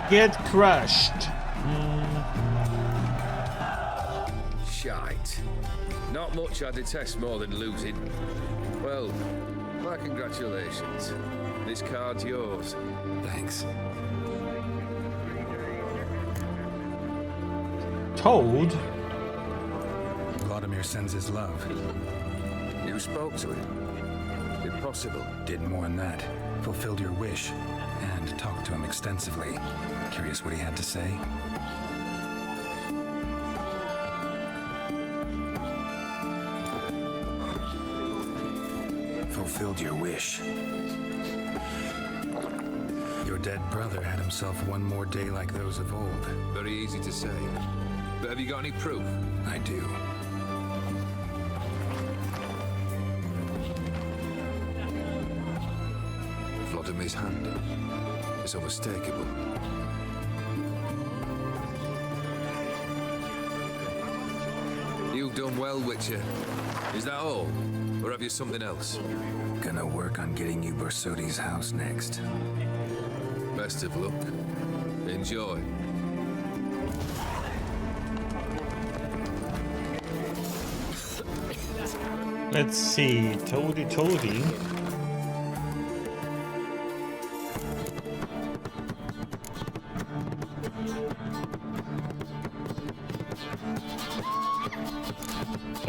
Get crushed. Shite. Not much I detest more than losing. Well, my congratulations. This card's yours. Thanks. Toad? Vladimir sends his love. You spoke to him? Impossible. Did more than that. Fulfilled your wish. And talked to him extensively. Curious what he had to say? Fulfilled your wish. Your dead brother had himself one more day like those of old. Very easy to say. But have you got any proof? I do. Vladimir's hand. It's unmistakable. You've done well, Witcher. Is that all? Or have you something else? Gonna work on getting you Bersodi's house next. Best of luck. Enjoy. Let's see. Toady.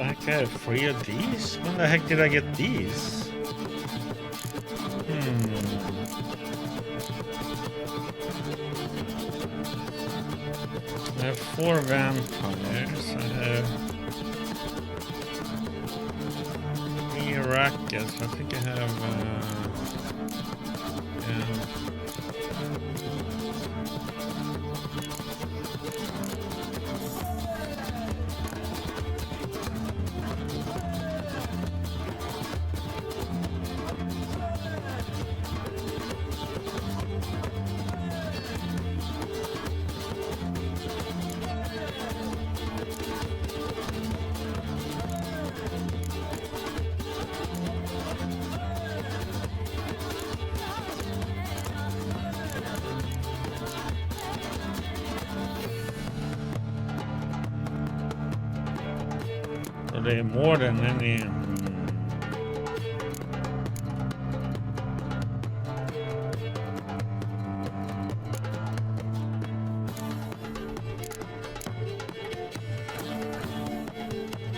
I got 3 of these? When the heck did I get these? I have 4 vampires. I have trinkets. I think I have. Yeah. So they're more than any.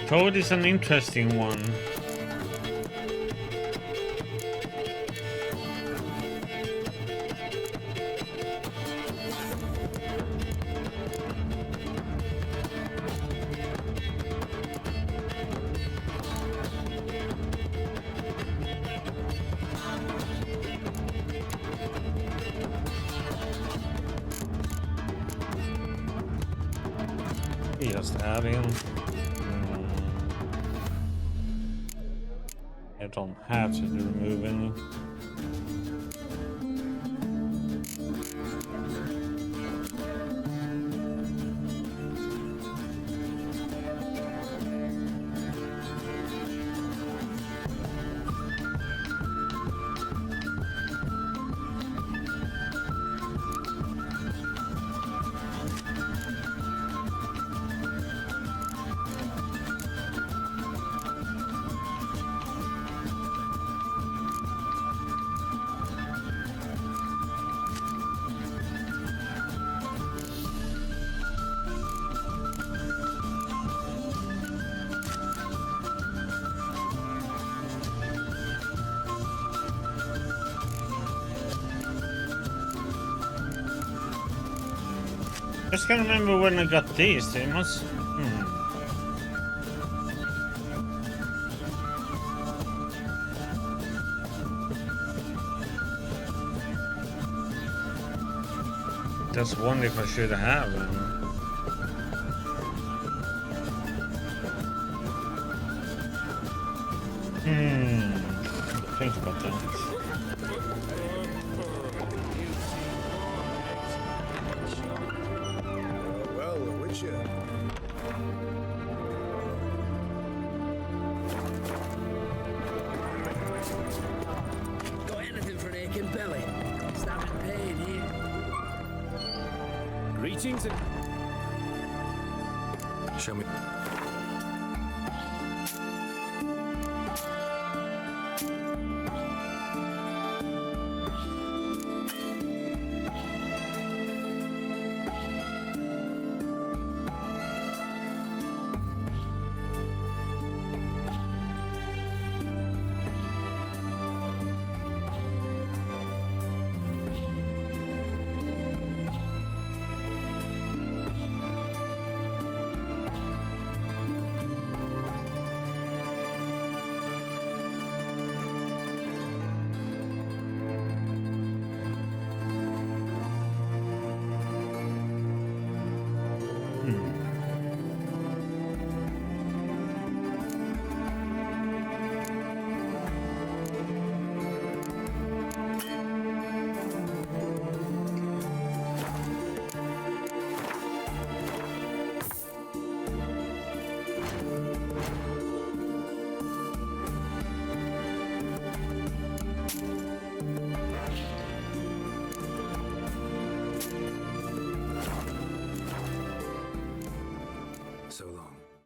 Toad is an interesting one. Just add in. I don't have to remove any. Just can't remember when I got these. They must. Just wonder if I should have them. Think about that. Got anything for an aching belly? Stand in pain here. Greetings and... Show me.